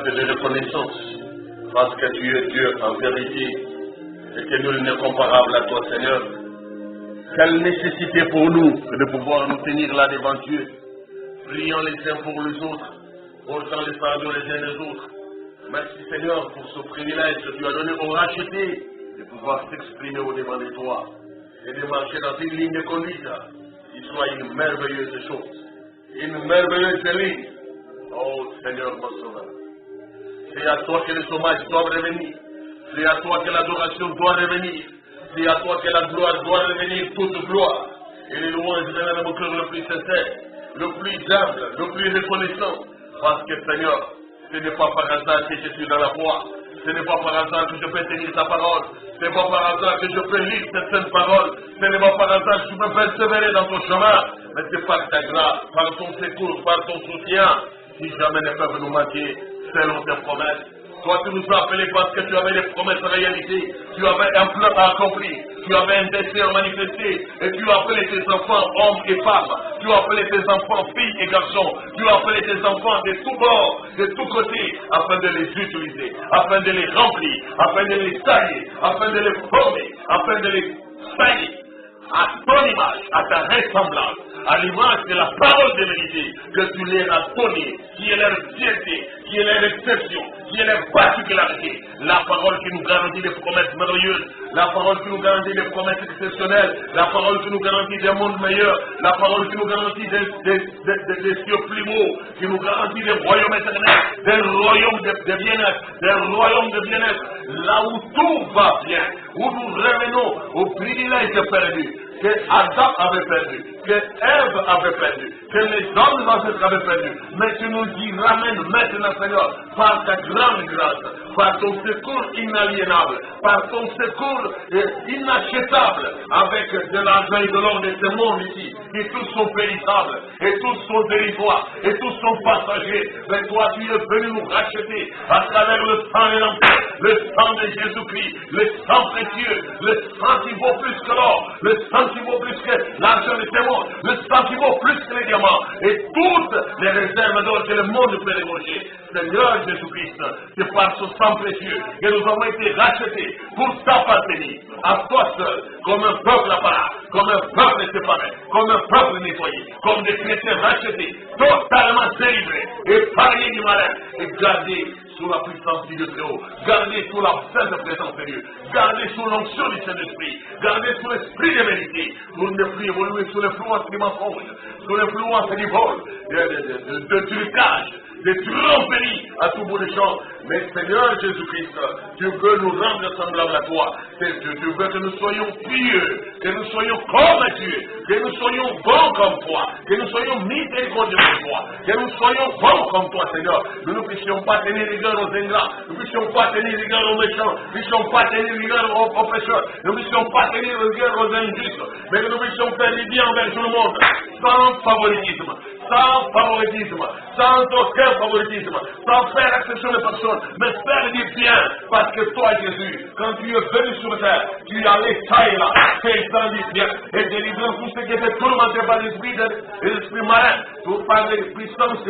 De reconnaissance, parce que tu es Dieu en vérité et que nul n'est comparable à toi, Seigneur. Quelle nécessité pour nous de pouvoir nous tenir là devant Dieu, priant les uns pour les autres, portant les fardeaux les uns les autres. Merci Seigneur pour ce privilège que tu as donné aux rachetés de pouvoir s'exprimer au devant de toi et de marcher dans une ligne de conduite qui soit une merveilleuse chose, une merveilleuse ligne. Oh Seigneur mon Sauveur. C'est à toi que les hommages doivent revenir. C'est à toi que l'adoration doit revenir. C'est à toi que la gloire doit revenir, toute gloire. Et les louanges viennent de mon cœur le plus sincère, le plus humble, le plus reconnaissant. Parce que Seigneur, ce n'est pas par hasard que je suis dans la foi. Ce n'est pas par hasard que je peux tenir ta parole. Ce n'est pas par hasard que je peux lire cette sainte parole. Ce n'est pas par hasard que je peux persévérer dans ton chemin. Mais c'est par ta grâce, par ton secours, par ton soutien. Si jamais ne peuvent nous manquer, selon tes promesses. Toi, tu nous as appelés parce que tu avais des promesses en réalité. Tu avais un plan à accomplir. Tu avais un destin à manifester. Et tu as appelé tes enfants hommes et femmes. Tu as appelé tes enfants filles et garçons. Tu as appelé tes enfants de tous bords, de tous côtés, afin de les utiliser, afin de les remplir, afin de les tailler, afin de les former, afin de les tailler à ton image, à ta ressemblance, à l'image de la parole de vérité que tu leur as donnée, qui est leur fierté, qui est leur exception, qui ciel est particularité. La parole qui nous garantit des promesses merveilleuses, la parole qui nous garantit des promesses exceptionnelles, la parole qui nous garantit des mondes meilleurs, la parole qui nous garantit des cieux plus beaux, qui nous garantit des royaumes éternels, des royaumes de bien-être, des royaumes de bien-être, là où tout va bien, où nous revenons au privilège perdu, que Adam avait perdu, que Ève avait perdu, que les hommes ancêtres avaient perdu, mais tu nous y ramènes maintenant, Seigneur, par ta grande grâce, par ton secours inaliénable, par ton secours inachetable, avec de l'argent et de l'or de ce monde ici, qui tous sont périssables, et tous sont dérisoires, et tous sont passagers, mais toi tu es venu nous racheter à travers le sang et l'enfer, le sang de Jésus-Christ, le sang précieux, le sang qui vaut plus que l'or, le sang qui vaut plus que l'argent de ce monde, le sang qui vaut plus que les diamants, et toutes les réserves d'or que le monde peut déroger. Seigneur Jésus-Christ, c'est par ce sang précieux que nous avons été rachetés pour t'appartenir à toi seul, comme un peuple à part, comme un peuple séparé, comme un peuple nettoyé, comme des chrétiens rachetés, totalement délivrés, épargnés du malin, et gardés sous la puissance du Dieu très haut, gardés sous la sainte présence de Dieu, gardés sous l'onction du Saint-Esprit, gardés sous l'esprit de vérité, pour ne plus évoluer sous l'influence du mensonge, sous l'influence du vol, de trucage, de tromperies à tout bout de champ. Mais Seigneur Jésus-Christ, tu veux nous rendre semblables à toi. Tu veux que nous soyons pieux, que nous soyons comme Dieu, que nous soyons bons comme toi, que nous soyons miséricordieux comme toi, que nous soyons bons comme toi, Seigneur. Nous ne puissions pas tenir rigueur aux ingrats, nous ne puissions pas tenir rigueur aux méchants, nous ne puissions pas tenir rigueur aux pécheurs, nous ne puissions pas tenir rigueur aux injustes, mais que nous puissions faire du bien envers tout le monde, sans favoritisme, sans aucun favoritisme, sans faire exception de personne, mais faire du bien, parce que toi, Jésus, quand tu es venu sur terre, tu allais ça et là, faisant du bien, et délivrant tout ce qui était tourmenté par l'esprit marin, par les puissances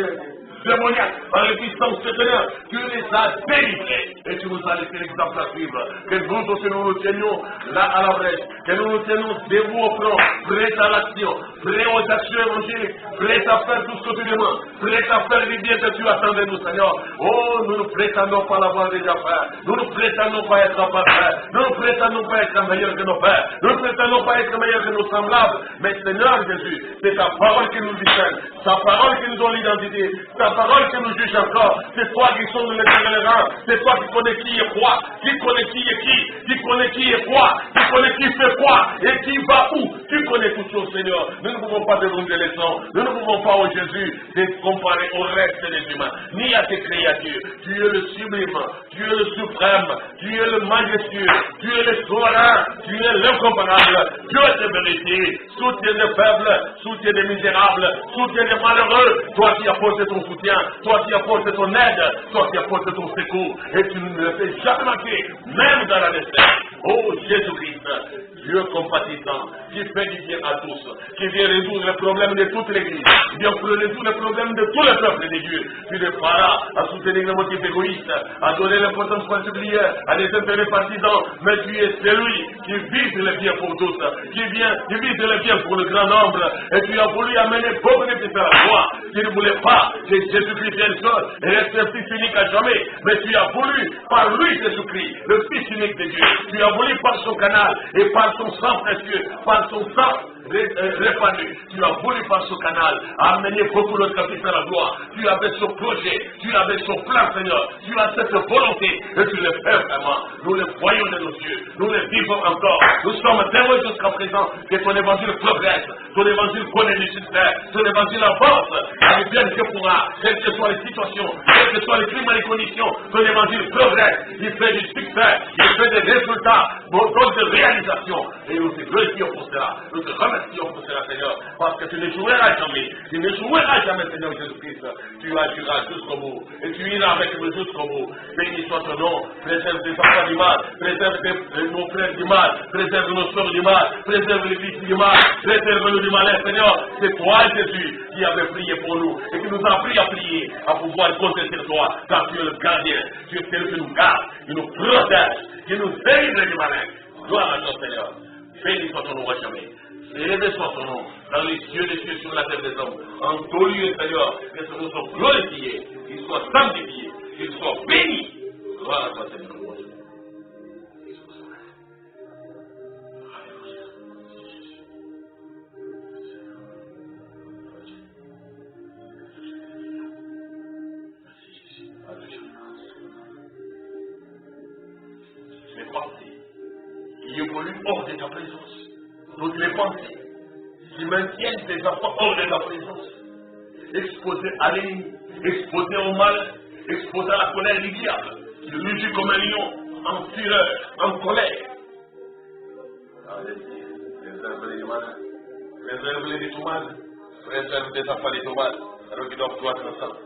démoniaques, par les puissances ténébreuses, tu les as délivrés, et tu nous as laissé l'exemple à suivre, que nous aussi nous tenions là à la brèche, que nous nous tenions debout au front, prêts à l'action, prêts aux actions évangéliques, prêts à faire tout ce que tu demandes, prêts à faire les biens que tu attends de nous, Seigneur. Oh, nous ne prétendons pas l'avoir déjà fait, nous ne prétendons pas être parfaits, nous ne prétendons pas être meilleurs que nos pères, nous ne prétendons pas être meilleurs que nos semblables, mais Seigneur Jésus, c'est ta parole qui nous distingue, ta parole qui nous donne l'identité, ta parole qui nous juge encore, c'est toi qui sondes l'éternel rang, c'est toi qui connais qui est quoi, qui connais qui est qui connais qui est quoi, qui connais qui fait quoi, et qui va où, tu connais toutes choses, Seigneur. Nous ne pouvons pas devenir les leçons, nous ne pouvons pas, au Jésus, te comparer au reste des humains, ni à tes créatures. Tu es le sublime, tu es le suprême, tu es le majestueux, tu es le souverain, tu es l'incomparable, Dieu de vérité, soutien des faibles, soutien des misérables, soutien des malheureux, toi qui apportes ton soutien, toi qui apportes ton aide, toi qui apportes ton secours, et tu ne le fais jamais manquer, même dans la détresse. Oh Jésus-Christ, Dieu compatissant, qui fait du bien à tous, qui vient résoudre les problèmes de toute l'Église, qui vient résoudre les problèmes de tous les peuples de Dieu. Tu ne feras à soutenir les motifs égoïstes, à donner l'importance particulière à des intérêts partisans, mais tu es celui qui vise le bien pour tous, qui vise le bien pour le grand nombre, et tu as voulu amener beaucoup de bénéfices à la croix. Tu ne voulais pas que Jésus-Christ vienne seul et reste un fils unique à jamais, mais tu as voulu, par lui Jésus-Christ, le fils unique de Dieu, tu as voulu par son canal et par son sang précieux, par son sang répandu, tu as voulu par ce canal amener beaucoup de capitaux à la gloire. Tu avais ce projet, tu avais ce plan, Seigneur, tu as cette volonté et tu le fais vraiment. Nous le voyons de nos yeux, nous le vivons encore. Nous sommes témoins jusqu'à présent que ton évangile progresse, ton évangile connaît du succès, ton évangile avance, et bien que pourra, quelles que soient les situations, quels que soient les climats et les conditions, ton évangile progresse, il fait du succès, il fait des résultats, de réalisation, et nous te glorifions pour cela, nous te remercions pour cela, Seigneur, parce que tu ne joueras jamais, Seigneur Jésus-Christ, tu agiras jusqu'au bout, et tu iras avec nous jusqu'au bout. Béni soit ton nom, préserve tes enfants du mal, préserve nos frères du mal, préserve nos soeurs du mal, préserve les fils du mal, préserve-nous du malin, Seigneur. C'est toi, Jésus, qui avait prié pour nous, et qui nous a appris à prier, à pouvoir compter sur toi, car tu es le gardien, tu es celui qui nous garde, qui nous protège, qui nous délivre du malin. Gloire à toi, Seigneur. Béni soit ton nom à jamais. Élevé soit ton nom dans les cieux des cieux sur la terre des hommes. En tout lieu, Seigneur, que ce nom soit glorifié, qu'il soit sanctifié, qu'il soit béni Gloire à toi, Seigneur. Les pensées qui évoluent hors de ta présence, toutes les pensées qui maintiennent tes enfants hors de ta présence, exposés à l'ennemi, exposés au mal, exposés à la colère du diable, qui rugit comme un lion, en fureur, en colère. Allez-y, réserve-les du mal, réserve-les du tout mal, réserve des enfants du tout mal, alors qu'ils doivent cloître ensemble.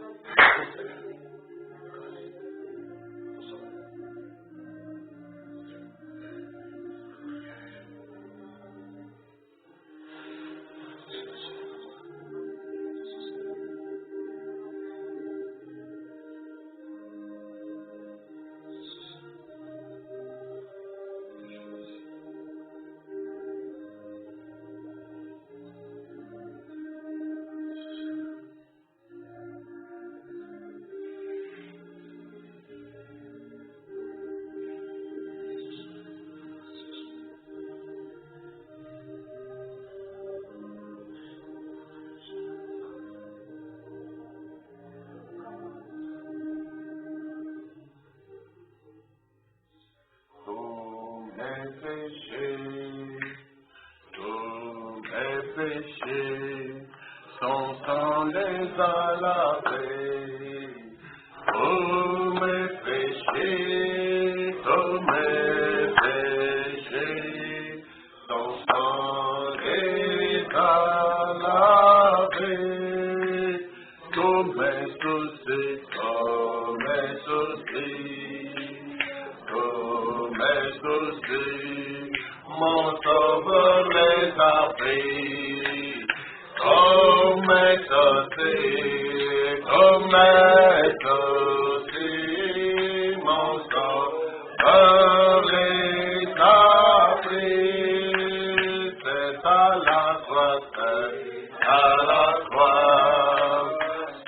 Tous mes péchés sont sans les a lavés. Tous mes péchés sont sans les a lavés. Tous mes soucis, mon sauveur les a pris, comme mes soucis, mon sauveur les a pris. C'est à la croix, c'est à la croix,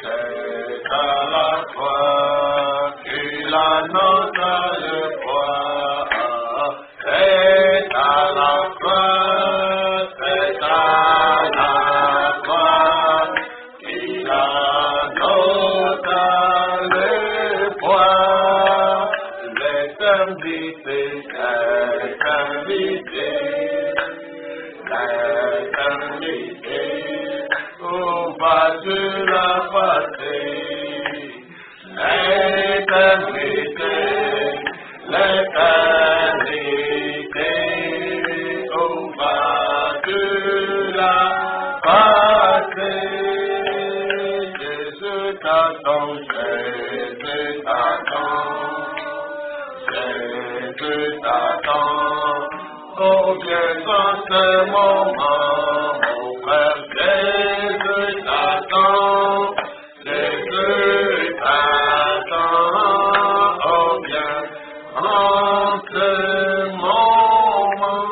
c'est à la croix qu'il annonce le poids. C'est à la croix, c'est à la croix qu'il annonce le poids. L'éternité, où vas-tu la passer? L'éternité, où vas-tu la passer? Jésus t'attend, Jésus t'attend, Jésus t'attend. Oh, viens dans ce moment, mon frère, Jésus t'attend, Jésus t'attend. Oh, viens en ce moment.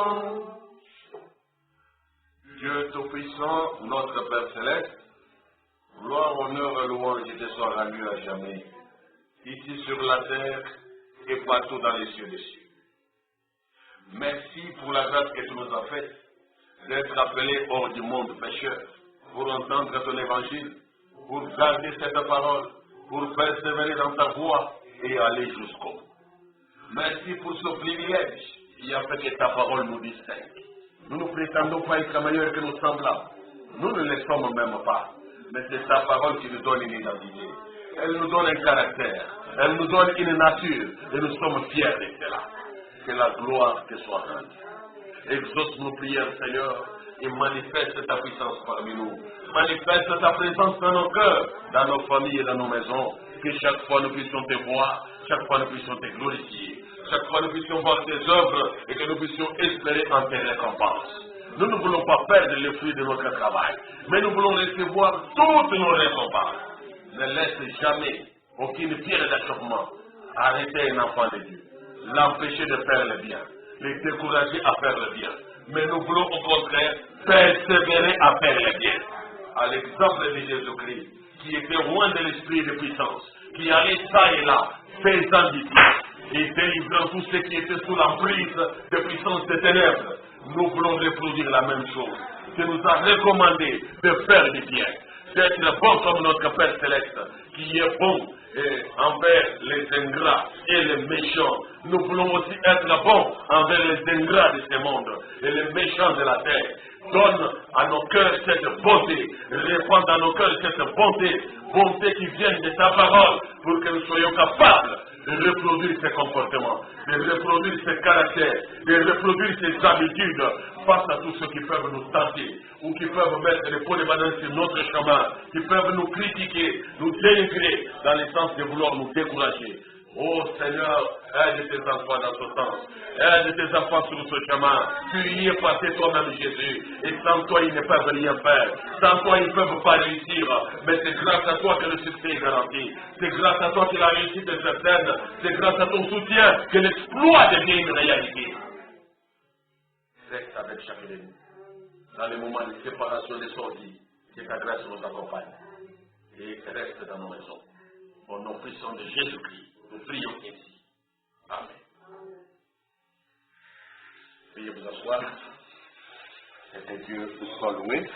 Dieu Tout-Puissant, notre Père Céleste, gloire, honneur et louange te soient rendus à jamais, ici sur la terre et partout dans les cieux des cieux. Merci pour la grâce que tu nous as faite d'être appelés hors du monde pécheur, pour entendre ton évangile, pour garder cette parole, pour persévérer dans ta voie et aller jusqu'au bout. Merci pour ce privilège qui a fait que ta parole nous distingue. Nous ne prétendons pas être meilleurs que nos semblables. Nous ne le sommes même pas. Mais c'est ta parole qui nous donne une identité. Elle nous donne un caractère. Elle nous donne une nature. Et nous sommes fiers de cela. Que la gloire te soit rendue. Exauce nos prières, Seigneur, et manifeste ta puissance parmi nous. Manifeste ta présence dans nos cœurs, dans nos familles et dans nos maisons. Que chaque fois nous puissions te voir, chaque fois nous puissions te glorifier, chaque fois nous puissions voir tes œuvres et que nous puissions espérer en tes récompenses. Nous ne voulons pas perdre le fruit de notre travail, mais nous voulons recevoir toutes nos récompenses. Ne laisse jamais aucune pierre d'achoppement arrêter un enfant de Dieu, l'empêcher de faire le bien, les décourager à faire le bien. Mais nous voulons au contraire persévérer à faire le bien. À l'exemple de Jésus-Christ, qui était loin de l'esprit de puissance, qui allait ça et là, faisant du bien, et délivrant tous ceux qui étaient sous l'emprise de puissance des ténèbres. Nous voulons reproduire la même chose. Tu nous as recommandé de faire du bien, d'être bon comme notre Père Céleste, qui est bon envers les ingrats et les méchants. Nous voulons aussi être bons envers les ingrats de ce monde et les méchants de la terre. Donne à nos cœurs cette bonté, répands dans nos cœurs cette bonté qui vient de ta parole, pour que nous soyons capables de reproduire ces comportements, de reproduire ces caractères, de reproduire ces habitudes face à tous ceux qui peuvent nous tenter ou qui peuvent mettre les pots de banane sur notre chemin, qui peuvent nous critiquer, nous dénigrer dans le sens de vouloir nous décourager. Oh Seigneur, aide tes enfants dans ce sens. Aide tes enfants sur ce chemin. Tu y es passé toi-même, Jésus. Et sans toi, ils ne peuvent rien faire. Sans toi, ils ne peuvent pas réussir. Mais c'est grâce à toi que le succès est garanti. C'est grâce à toi que la réussite est certaine. C'est grâce à ton soutien que l'exploit devient une réalité. Reste avec chacun de nous. Dans les moments de séparation et de sortie, que ta grâce nous accompagne. Et reste dans nos maisons. Au nom puissant de Jésus-Christ. Nous prions ainsi. Amen. Veuillez vous asseoir. Et que Dieu vous soit loué.